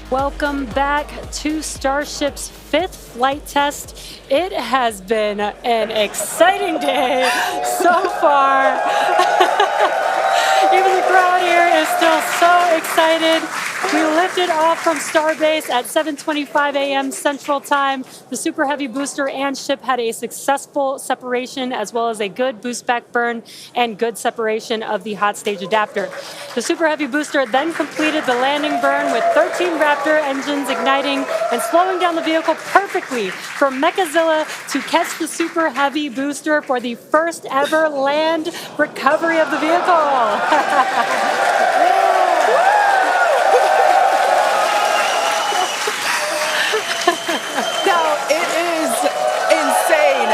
Welcome back to Starship's 5th flight test. It has been an exciting day so far. Even the crowd here is still so excited. We lifted off from Starbase at 7:25 a.m. Central Time. The Super Heavy booster and ship had a successful separation, as well as a good boost back burn and good separation of the hot stage adapter. The Super Heavy booster then completed the landing burn with 13 Raptor engines igniting and slowing down the vehicle perfectly for Mechazilla to catch the Super Heavy booster for the first ever land recovery of the vehicle. Now, it is insane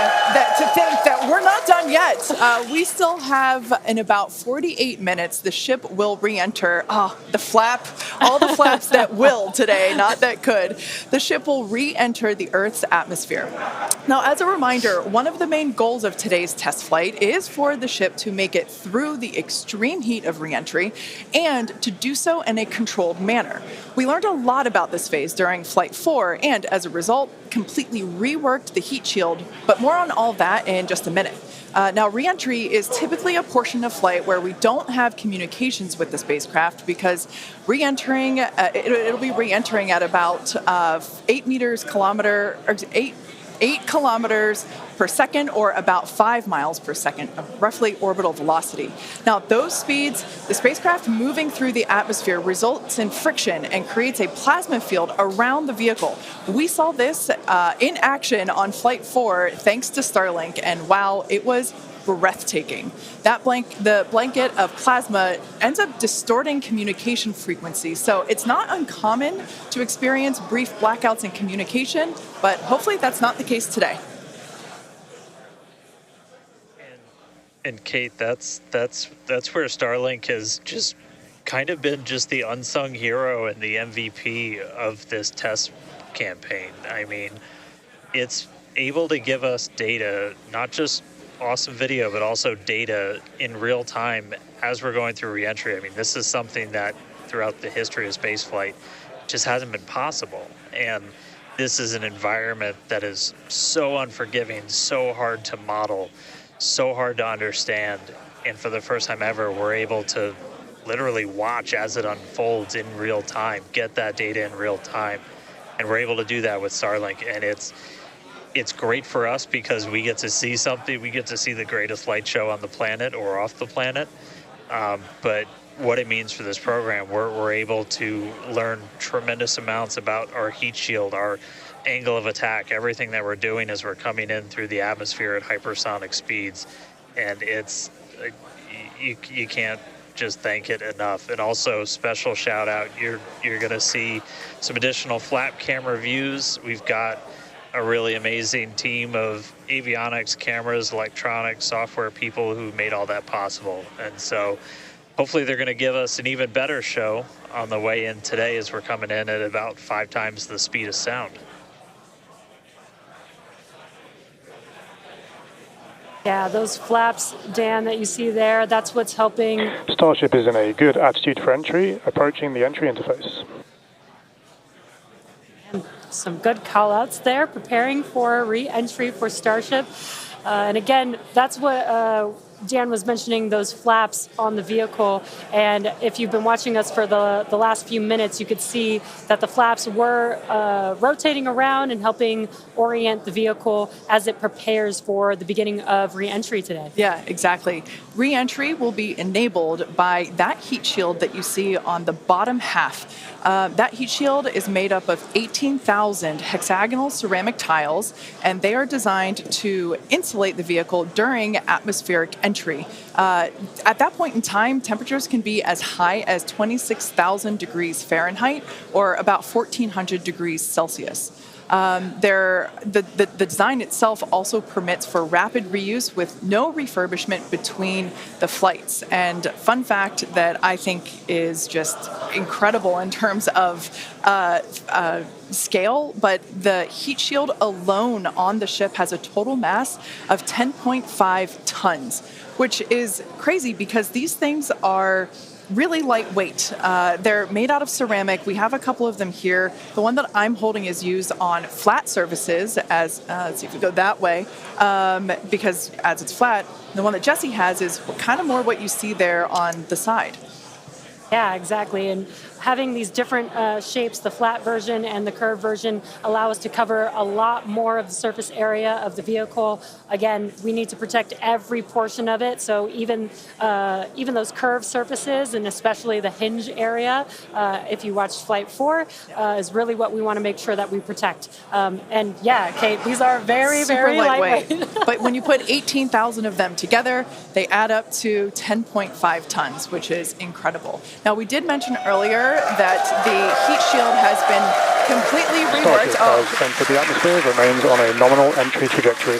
to think that we're not done yet. We still have, in about 48 minutes, the ship will re-enter. All the flaps that will today, not that could. The ship will re-enter the Earth's atmosphere. Now, as a reminder, one of the main goals of today's test flight is for the ship to make it through the extreme heat of re-entry and to do so in a controlled manner. We learned a lot about this phase during Flight 4 and, as a result, completely reworked the heat shield, but more on all that in just a minute. Now, re-entry is typically a portion of flight where we don't have communications with the spacecraft because re-entering, it'll be re-entering at about 8 kilometers per second, or about 5 miles per second of roughly orbital velocity. Now, those speeds, the spacecraft moving through the atmosphere results in friction and creates a plasma field around the vehicle. We saw this in action on Flight 4 thanks to Starlink, and wow, it was breathtaking. The blanket of plasma ends up distorting communication frequencies, so it's not uncommon to experience brief blackouts in communication, but hopefully that's not the case today. And Kate, that's where Starlink has just kind of been just the unsung hero and the MVP of this test campaign. I mean, it's able to give us data, not just awesome video, but also data in real time as we're going through reentry. I mean, this is something that throughout the history of spaceflight just hasn't been possible. And this is an environment that is so unforgiving, so hard to model, so hard to understand. And for the first time ever, we're able to literally watch as it unfolds in real time, get that data in real time. And we're able to do that with Starlink. And it's great for us because we get to see something. We get to see the greatest light show on the planet or off the planet. But what it means for this program, we're able to learn tremendous amounts about our heat shield, our angle of attack, everything that we're doing as we're coming in through the atmosphere at hypersonic speeds. And it's you can't just thank it enough. And also, special shout out, you're going to see some additional flap camera views. We've got a really amazing team of avionics, cameras, electronics, software people who made all that possible. And so hopefully they're going to give us an even better show on the way in today as we're coming in at about 5 times the speed of sound. Yeah, those flaps, Dan, that you see there, that's what's helping. Starship is in a good attitude for entry, approaching the entry interface. And some good call-outs there, preparing for re-entry for Starship. And again, that's what Dan was mentioning, those flaps on the vehicle. And if you've been watching us for the last few minutes, you could see that the flaps were rotating around and helping orient the vehicle as it prepares for the beginning of re-entry today. Yeah, exactly. Re-entry will be enabled by that heat shield that you see on the bottom half. That heat shield is made up of 18,000 hexagonal ceramic tiles, and they are designed to insulate the vehicle during atmospheric entry. At that point in time, temperatures can be as high as 26,000 degrees Fahrenheit or about 1,400 degrees Celsius. The design itself also permits for rapid reuse with no refurbishment between the flights. And fun fact that I think is just incredible in terms of scale, but the heat shield alone on the ship has a total mass of 10.5 tons, which is crazy because these things are really lightweight. They're made out of ceramic. We have a couple of them here. The one that I'm holding is used on flat surfaces, as let's see if we go that way, because as it's flat. The one that Jesse has is kind of more what you see there on the side. Yeah, exactly. And having these different shapes, the flat version and the curved version, allow us to cover a lot more of the surface area of the vehicle. Again, we need to protect every portion of it. So even those curved surfaces, and especially the hinge area, if you watched Flight 4, is really what we want to make sure that we protect. And yeah, Kate, these are very, Super very lightweight. But when you put 18,000 of them together, they add up to 10.5 tons, which is incredible. Now, we did mention earlier that the heat shield has been completely reworked. Starship has entered the atmosphere, remains on a nominal entry trajectory.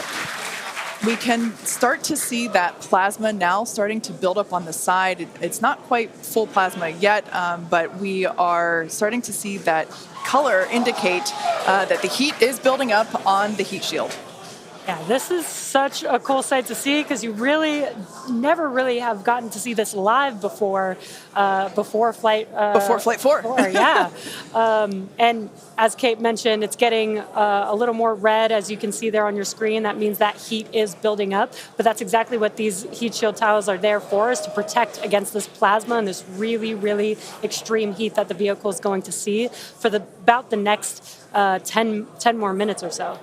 We can start to see that plasma now starting to build up on the side. It's not quite full plasma yet, but we are starting to see that color indicate that the heat is building up on the heat shield. Yeah, this is such a cool sight to see because you really never really have gotten to see this live before Flight 4. Yeah, and as Kate mentioned, it's getting a little more red, as you can see there on your screen. That means that heat is building up, but that's exactly what these heat shield tiles are there for, is to protect against this plasma and this really, really extreme heat that the vehicle is going to see for about the next 10 more minutes or so.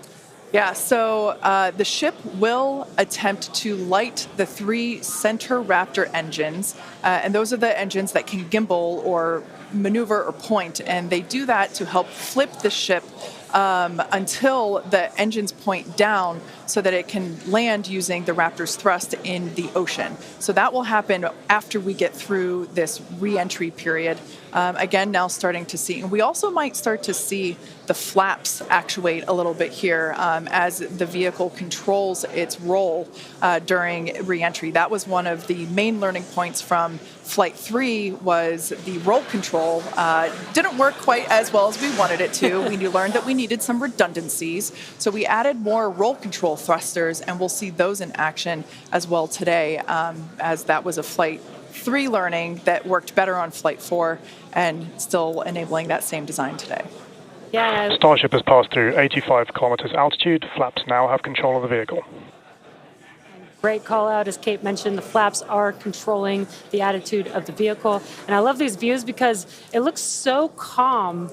Yeah, so the ship will attempt to light the 3 center Raptor engines, and those are the engines that can gimbal or maneuver or point, and they do that to help flip the ship until the engines point down so that it can land using the Raptor's thrust in the ocean. So that will happen after we get through this re-entry period. Again, now starting to see, and we also might start to see the flaps actuate a little bit here as the vehicle controls its roll during re-entry. That was one of the main learning points from Flight 3, was the roll control didn't work quite as well as we wanted it to. We learned that we needed some redundancies, so we added more roll control thrusters, and we'll see those in action as well today, as that was a Flight 3 learning that worked better on Flight 4 and still enabling that same design today. Yeah. Starship has passed through 85 kilometers altitude. Flaps now have control of the vehicle. Great call out, as Kate mentioned, the flaps are controlling the attitude of the vehicle. And I love these views because it looks so calm.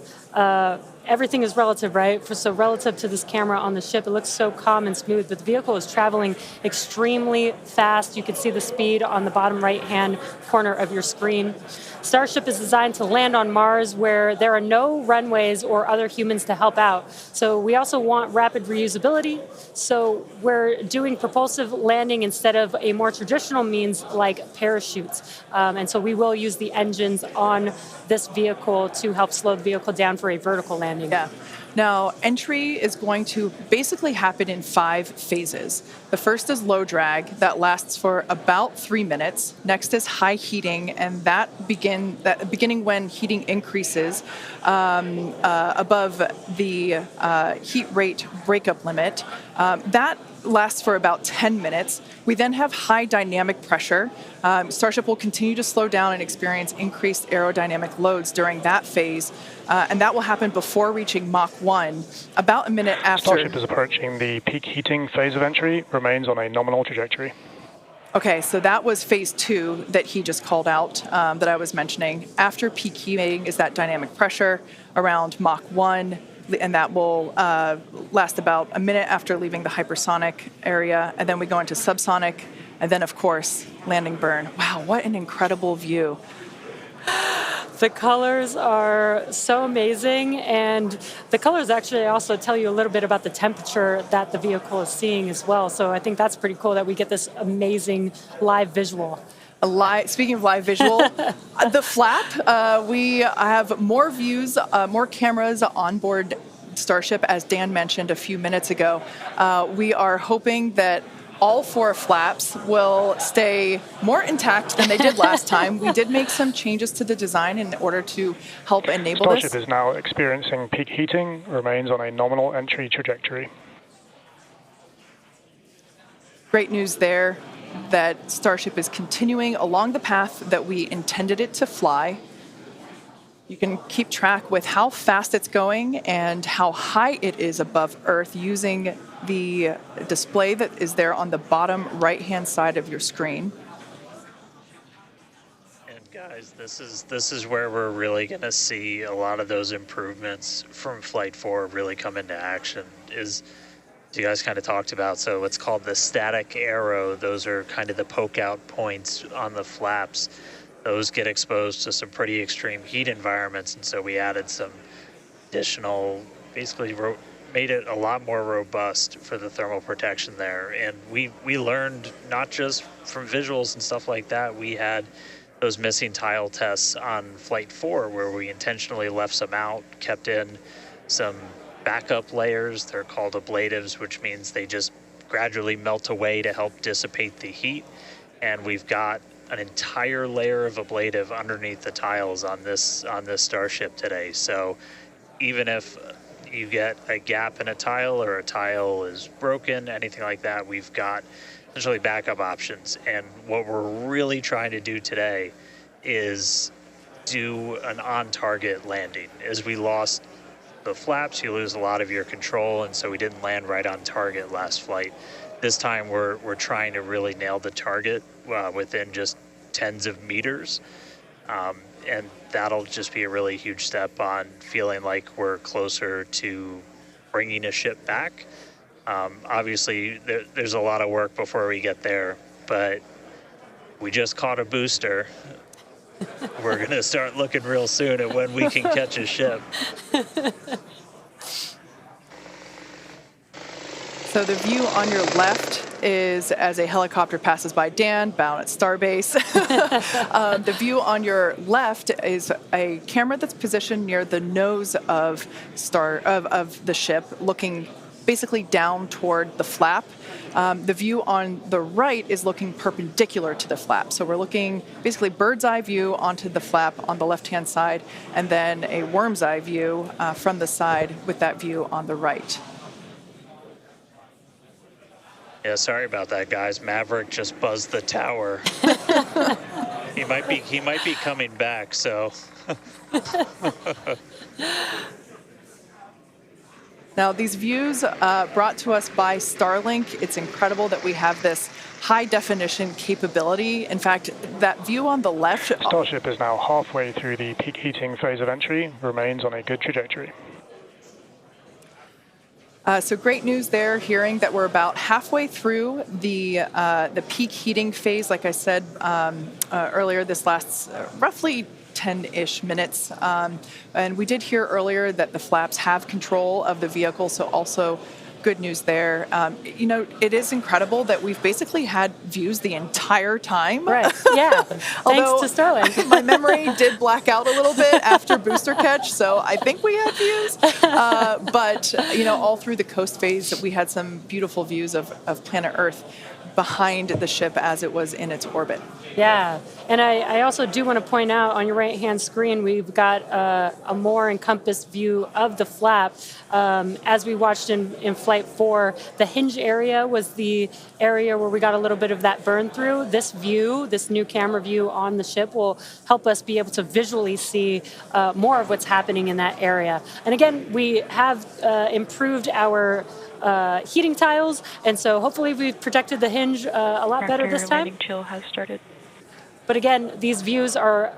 Everything is relative, right? So relative to this camera on the ship, it looks so calm and smooth, but the vehicle is traveling extremely fast. You can see the speed on the bottom right-hand corner of your screen. Starship is designed to land on Mars where there are no runways or other humans to help out. So we also want rapid reusability. So we're doing propulsive landing instead of a more traditional means like parachutes. And so we will use the engines on this vehicle to help slow the vehicle down for a vertical landing. Yeah. Now, entry is going to basically happen in 5 phases. The first is low drag, that lasts for about 3 minutes. Next is high heating, and that beginning when heating increases above the heat rate breakup limit. That lasts for about 10 minutes. We then have high dynamic pressure. Starship will continue to slow down and experience increased aerodynamic loads during that phase, and that will happen before reaching Mach 1, about a minute after. Starship is approaching the peak heating phase of entry, remains on a nominal trajectory. Okay, so that was phase 2 that he just called out, that I was mentioning. After peak heating is that dynamic pressure around Mach 1, and that will last about a minute after leaving the hypersonic area, and then we go into subsonic, and then, of course, landing burn. Wow, what an incredible view. The colors are so amazing, and the colors actually also tell you a little bit about the temperature that the vehicle is seeing as well. So I think that's pretty cool that we get this amazing live visual. Speaking of live visual, the flap, we have more views, more cameras on board Starship, as Dan mentioned a few minutes ago. We are hoping that all 4 flaps will stay more intact than they did last time. We did make some changes to the design in order to help enable Starship this. is now experiencing peak heating, remains on a nominal entry trajectory. Great news there. that Starship is continuing along the path that we intended it to fly. You can keep track with how fast it's going and how high it is above Earth using the display that is there on the bottom right-hand side of your screen. And guys, this is where we're really going to see a lot of those improvements from Flight 4 really come into action. Is you guys kind of talked about, so it's called the static arrow. Those are kind of the poke out points on the flaps. Those get exposed to some pretty extreme heat environments, and so we added some additional, basically made it a lot more robust for the thermal protection there. And we learned not just from visuals and stuff like that. We had those missing tile tests on Flight 4 where we intentionally left some out, kept in some backup layers. They're called ablatives, which means they just gradually melt away to help dissipate the heat. And we've got an entire layer of ablative underneath the tiles on this Starship today. So even if you get a gap in a tile or a tile is broken, anything like that, we've got essentially backup options. And what we're really trying to do today is do an on-target landing. As we lost the flaps, you lose a lot of your control, and so we didn't land right on target last flight. This time we're trying to really nail the target within just tens of meters, and that'll just be a really huge step on feeling like we're closer to bringing a ship back. Obviously, there's a lot of work before we get there, but we just caught a booster. We're going to start looking real soon at when we can catch a ship. So the view on your left is as a helicopter passes by Dan, bound at Starbase. The view on your left is a camera that's positioned near the nose of the ship, looking basically down toward the flap. The view on the right is looking perpendicular to the flap. So we're looking basically bird's eye view onto the flap on the left-hand side, and then a worm's eye view from the side with that view on the right. Yeah, sorry about that, guys. Maverick just buzzed the tower. He might be coming back, so. Now, these views brought to us by Starlink. It's incredible that we have this high-definition capability. In fact, that view on the left... Starship is now halfway through the peak heating phase of entry, remains on a good trajectory. So great news there, hearing that we're about halfway through the peak heating phase. Like I said earlier, this lasts roughly 10-ish minutes. And we did hear earlier that the flaps have control of the vehicle, so also good news there. It is incredible that we've basically had views the entire time. Right, yeah. Thanks to Starlink. My memory did black out a little bit after booster catch, so I think we had views. But all through the coast phase, we had some beautiful views of planet Earth behind the ship as it was in its orbit. Yeah, and I also do want to point out on your right-hand screen, we've got a more encompassed view of the flap. As we watched in Flight 4, the hinge area was the area where we got a little bit of that burn through. This view, this new camera view on the ship, will help us be able to visually see more of what's happening in that area. And again, we have improved our heating tiles, and so hopefully we've protected the hinge a lot better this time. Landing chill has started. But again, these views are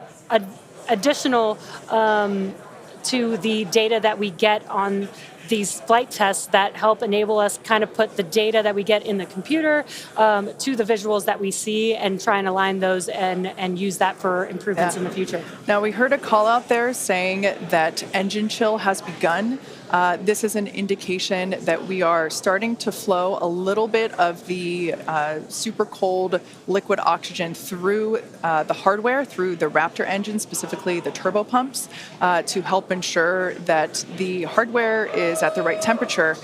additional to the data that we get on these flight tests that help enable us kind of put the data that we get in the computer to the visuals that we see and try and align those and use that for improvements in the future. Now, we heard a call out there saying that engine chill has begun. This is an indication that we are starting to flow a little bit of the super cold liquid oxygen through the hardware, through the Raptor engine, specifically the turbo pumps, to help ensure that the hardware is at the right temperature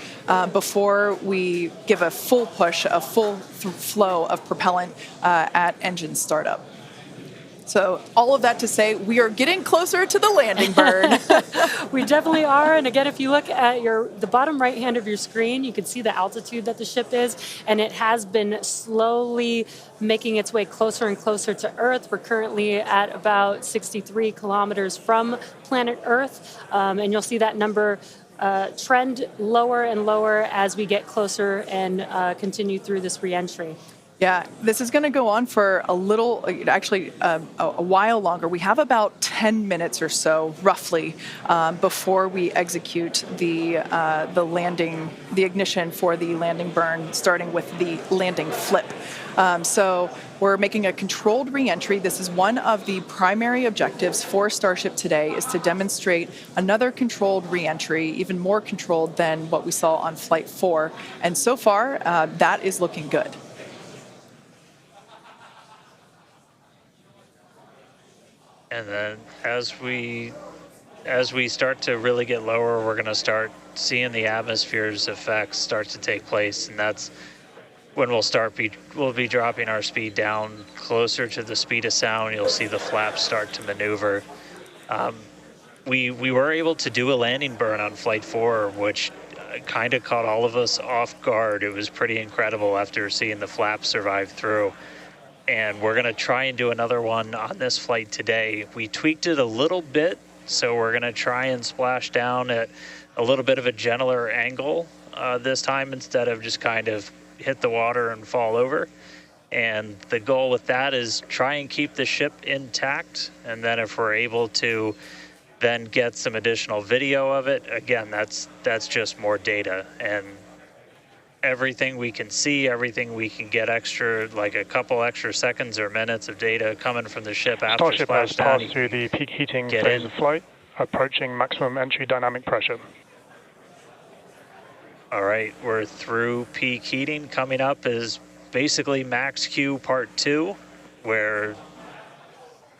before we give a full push, a full flow of propellant at engine startup. So all of that to say, we are getting closer to the landing burn. We definitely are. And again, if you look at the bottom right hand of your screen, you can see the altitude that the ship is, and it has been slowly making its way closer and closer to Earth. We're currently at about 63 kilometers from planet Earth, and you'll see that number trend lower and lower as we get closer and continue through this reentry. Yeah, this is going to go on for a little, actually a while longer. We have about 10 minutes or so, roughly, before we execute the landing, the ignition for the landing burn, starting with the landing flip. So we're making a controlled reentry. This is one of the primary objectives for Starship today, is to demonstrate another controlled reentry, even more controlled than what we saw on Flight 4. And so far, that is looking good. And then as we start to really get lower, we're going to start seeing the atmosphere's effects start to take place, and that's when we'll be dropping our speed down closer to the speed of sound. You'll see the flaps start to maneuver. We were able to do a landing burn on Flight 4, which kind of caught all of us off guard. It was pretty incredible after seeing the flaps survive through. And we're going to try and do another one on this flight today. We tweaked it a little bit, so we're going to try and splash down at a little bit of a gentler angle this time, instead of just kind of hit the water and fall over. And the goal with that is try and keep the ship intact, and then if we're able to then get some additional video of it, again, that's just more data. And everything we can see, everything we can get extra, like a couple extra seconds or minutes of data coming from the ship after Starship has splashdown. passed through the peak heating phase of flight, approaching maximum entry dynamic pressure. All right, we're through peak heating. Coming up is basically max Q part 2, where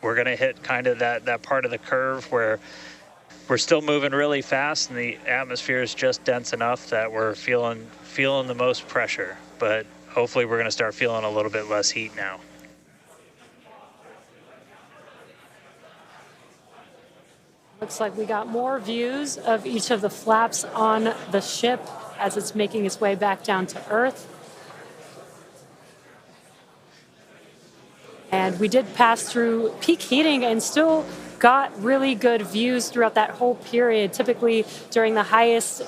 we're going to hit kind of that part of the curve where we're still moving really fast and the atmosphere is just dense enough that we're feeling the most pressure, but hopefully we're going to start feeling a little bit less heat now. Looks like we got more views of each of the flaps on the ship as it's making its way back down to Earth. And we did pass through peak heating and still got really good views throughout that whole period. Typically during the highest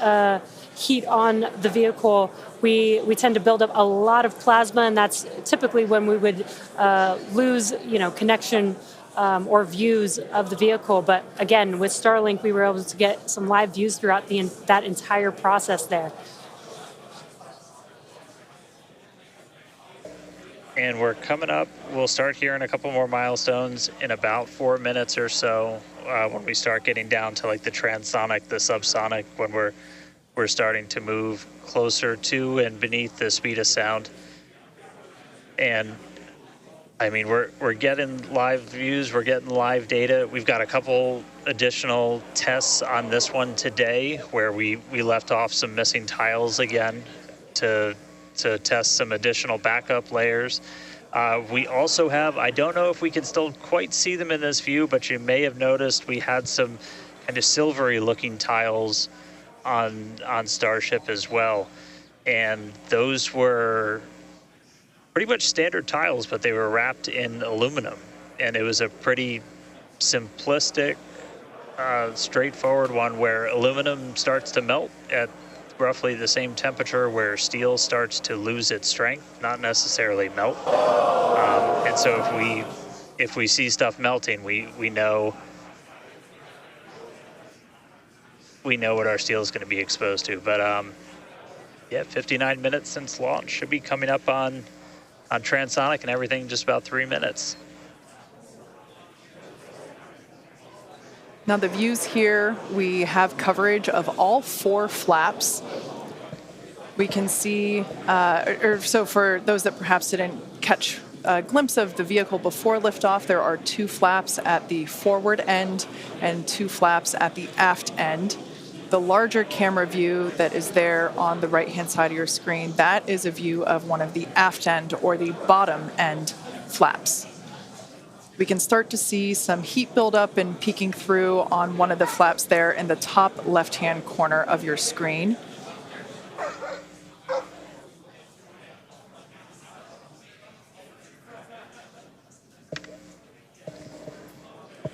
heat on the vehicle, we tend to build up a lot of plasma, and that's typically when we would lose connection or views of the vehicle. But again, with Starlink, we were able to get some live views throughout that entire process there. And we're coming up, we'll start hearing a couple more milestones in about 4 minutes or so, when we start getting down to like the transonic, the subsonic, when we're starting to move closer to and beneath the speed of sound. And I mean, we're getting live views, we're getting live data. We've got a couple additional tests on this one today where we left off some missing tiles again to test some additional backup layers. We also have, I don't know if we can still quite see them in this view, but you may have noticed we had some kind of silvery looking tiles on Starship as well. And those were pretty much standard tiles, but they were wrapped in aluminum. And it was a pretty simplistic, straightforward one where aluminum starts to melt at roughly the same temperature where steel starts to lose its strength, not necessarily melt. And so if we see stuff melting, we know what our steel is going to be exposed to. But yeah, 59 minutes since launch, should be coming up on transonic and everything in just about 3 minutes. Now the views here, we have coverage of all 4 flaps. We can see, so for those that perhaps didn't catch a glimpse of the vehicle before liftoff, there are 2 flaps at the forward end and 2 flaps at the aft end. The larger camera view that is there on the right-hand side of your screen, that is a view of one of the aft end or the bottom end flaps. We can start to see some heat buildup and peeking through on one of the flaps there in the top left-hand corner of your screen.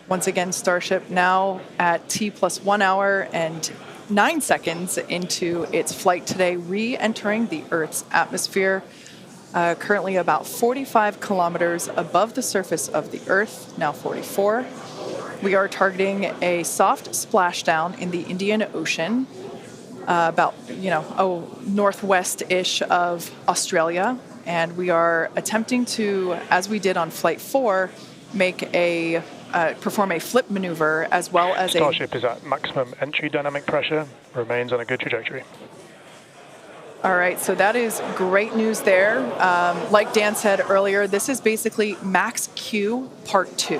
Once again, Starship now at T plus 1 hour and 9 seconds into its flight today, re-entering the Earth's atmosphere. Currently about 45 kilometers above the surface of the Earth, now 44. We are targeting a soft splashdown in the Indian Ocean, about, northwest-ish of Australia. And we are attempting to, as we did on Flight 4, perform a flip maneuver as well as Starship is at maximum entry dynamic pressure, remains on a good trajectory. All right, so that is great news there. Like Dan said earlier, this is basically max Q part 2.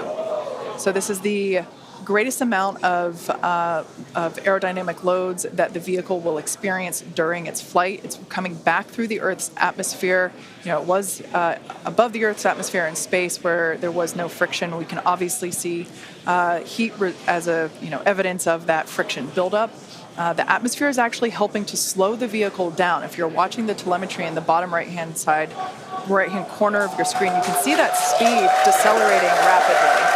So this is the greatest amount of aerodynamic loads that the vehicle will experience during its flight. It's coming back through the Earth's atmosphere. It was above the Earth's atmosphere in space where there was no friction. We can obviously see heat as evidence of that friction buildup. The atmosphere is actually helping to slow the vehicle down. If you're watching the telemetry in the bottom right-hand corner of your screen, you can see that speed decelerating rapidly.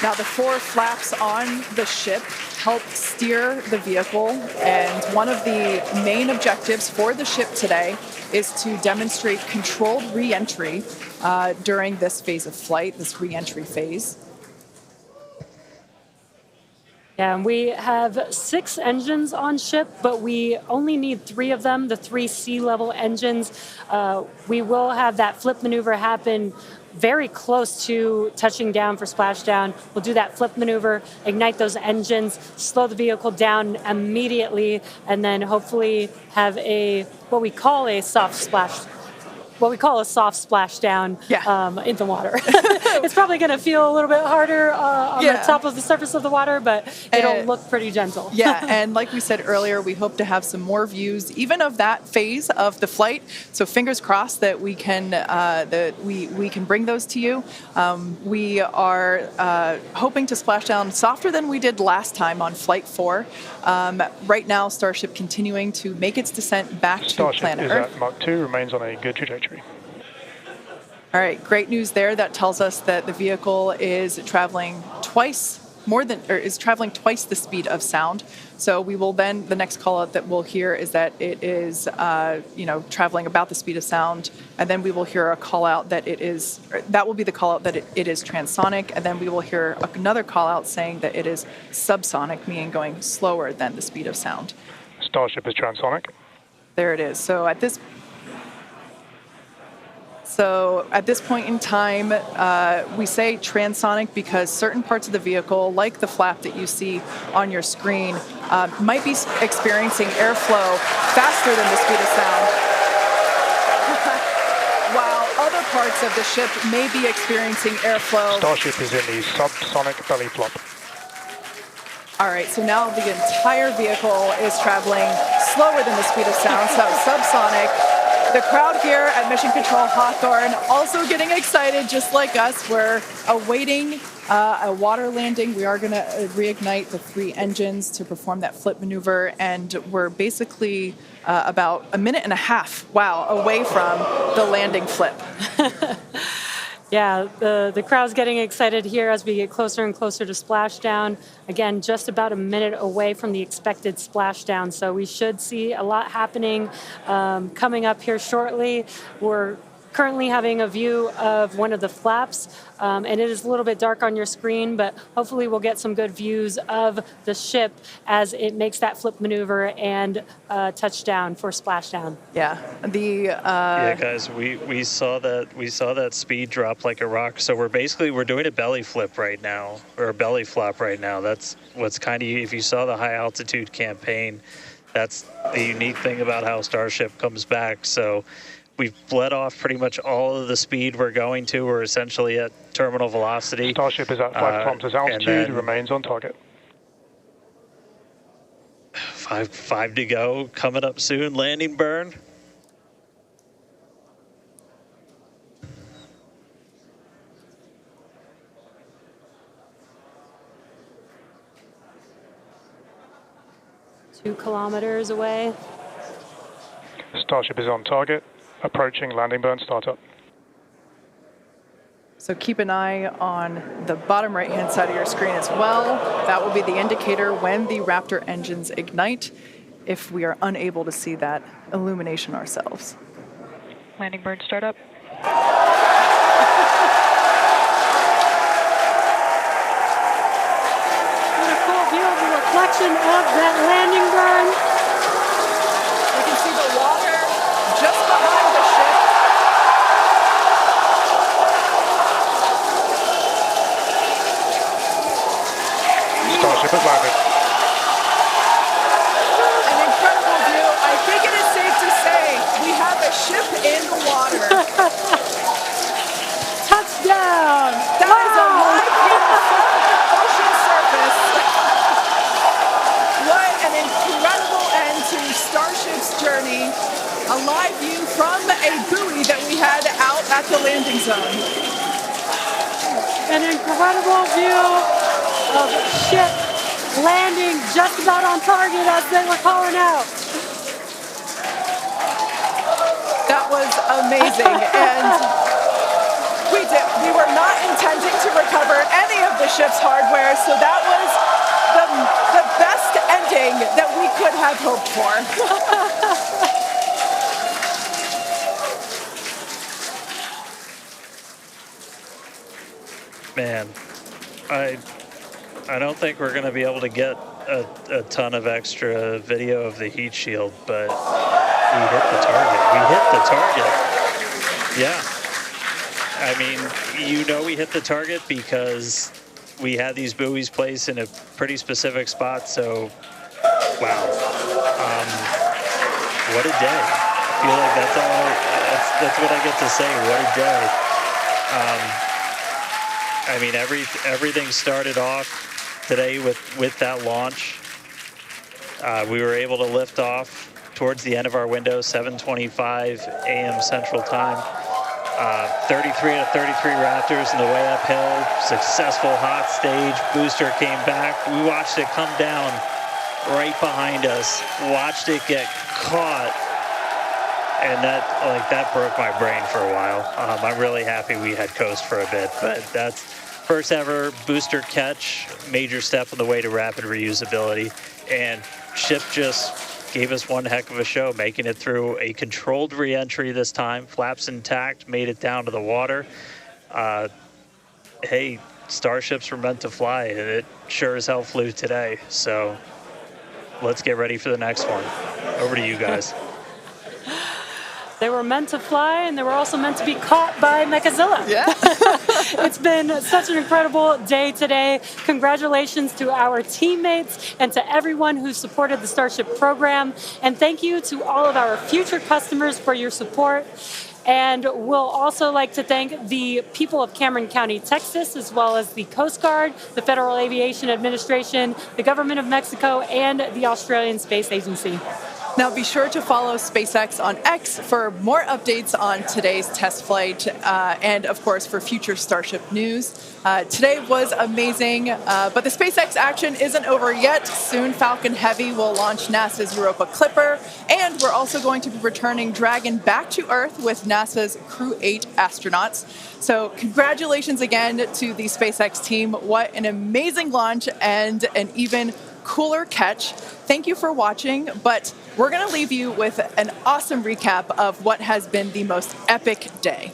Now, the 4 flaps on the ship help steer the vehicle, and one of the main objectives for the ship today is to demonstrate controlled re-entry during this phase of flight, this re-entry phase. Yeah, and we have 6 engines on ship, but we only need 3 of them, the 3 sea-level engines. We will have that flip maneuver happen very close to touching down for splashdown. We'll do that flip maneuver, ignite those engines, slow the vehicle down immediately, and then hopefully have what we call a soft splashdown in the water. It's probably going to feel a little bit harder on the top of the surface of the water, but it'll look pretty gentle. Yeah, and like we said earlier, we hope to have some more views, even of that phase of the flight. So fingers crossed that we can we can bring those to you. We are hoping to splash down softer than we did last time on Flight 4. Right now, Starship continuing to make its descent back to planet Earth. Starship is at Mach 2, remains on a good trajectory. All right, great news there. That tells us that the vehicle is traveling twice the speed of sound. So we will then, the next call out that we'll hear is that it is, traveling about the speed of sound. And then we will hear a call out that that will be the call out that it is transonic. And then we will hear another call out saying that it is subsonic, meaning going slower than the speed of sound. Starship is transonic. There it is. So at this point in time, we say transonic because certain parts of the vehicle, like the flap that you see on your screen, might be experiencing airflow faster than the speed of sound, while other parts of the ship may be experiencing airflow. Starship is in the subsonic belly flop. All right, so now the entire vehicle is traveling slower than the speed of sound, so subsonic. The crowd here at Mission Control Hawthorne also getting excited, just like us. We're awaiting a water landing. We are going to reignite the 3 engines to perform that flip maneuver, and we're basically about a minute and a half, away from the landing flip. Yeah, the crowd's getting excited here as we get closer and closer to splashdown. Again, just about a minute away from the expected splashdown, so we should see a lot happening coming up here shortly. We're currently having a view of one of the flaps, and it is a little bit dark on your screen, but hopefully we'll get some good views of the ship as it makes that flip maneuver and touchdown for splashdown. Yeah, guys, we saw that speed drop like a rock. So we're doing a belly flip right now, or a belly flop right now. That's what's kind of, if you saw the high altitude campaign, that's the unique thing about how Starship comes back. So we've bled off pretty much all of the speed we're going to. We're essentially at terminal velocity. Starship is at 5 kilometers altitude, remains on target. Five to go. Coming up soon. Landing burn. Two kilometers away. Starship is on target, approaching landing burn startup. So keep an eye on the bottom right-hand side of your screen as well. That will be the indicator when the Raptor engines ignite, if we are unable to see that illumination ourselves. Landing burn startup. What a cool view of the reflection of that landing burn. We can see the water just behind the ship. Starship has landed. An incredible view. I think it is safe to say we have a ship in the water. Touchdown! That is a live view from the ocean surface. What an incredible end to Starship's journey. A live view from a buoy that we had out at the landing zone. An incredible view of ship landing just about on target as they were calling out. That was amazing. And we were not intending to recover any of the ship's hardware, so that was the best ending that we could have hoped for. Man, I don't think we're going to be able to get a ton of extra video of the heat shield, but we hit the target. We hit the target. Yeah. I mean, we hit the target because we had these buoys placed in a pretty specific spot, so wow. What a day. I feel like that's what I get to say. What a day. I mean, everything started off today with that launch. We were able to lift off towards the end of our window, 7:25 a.m. Central Time. 33 out of 33 Raptors in the way uphill. Successful hot stage. Booster came back. We watched it come down right behind us. Watched it get caught. And that broke my brain for a while. I'm really happy we had coast for a bit, but that's first ever booster catch, major step on the way to rapid reusability. And ship just gave us one heck of a show, making it through a controlled re-entry this time, flaps intact, made it down to the water. Hey, Starships were meant to fly, and it sure as hell flew today. So let's get ready for the next one. Over to you guys. They were meant to fly, and they were also meant to be caught by Mechazilla. Yeah. It's been such an incredible day today. Congratulations to our teammates and to everyone who supported the Starship program. And thank you to all of our future customers for your support. And we'll also like to thank the people of Cameron County, Texas, as well as the Coast Guard, the Federal Aviation Administration, the Government of Mexico, and the Australian Space Agency. Now be sure to follow SpaceX on X for more updates on today's test flight and, of course, for future Starship news. Today was amazing, but the SpaceX action isn't over yet. Soon Falcon Heavy will launch NASA's Europa Clipper, and we're also going to be returning Dragon back to Earth with NASA's Crew 8 astronauts. So congratulations again to the SpaceX team. What an amazing launch and an even cooler catch. Thank you for watching, but we're going to leave you with an awesome recap of what has been the most epic day.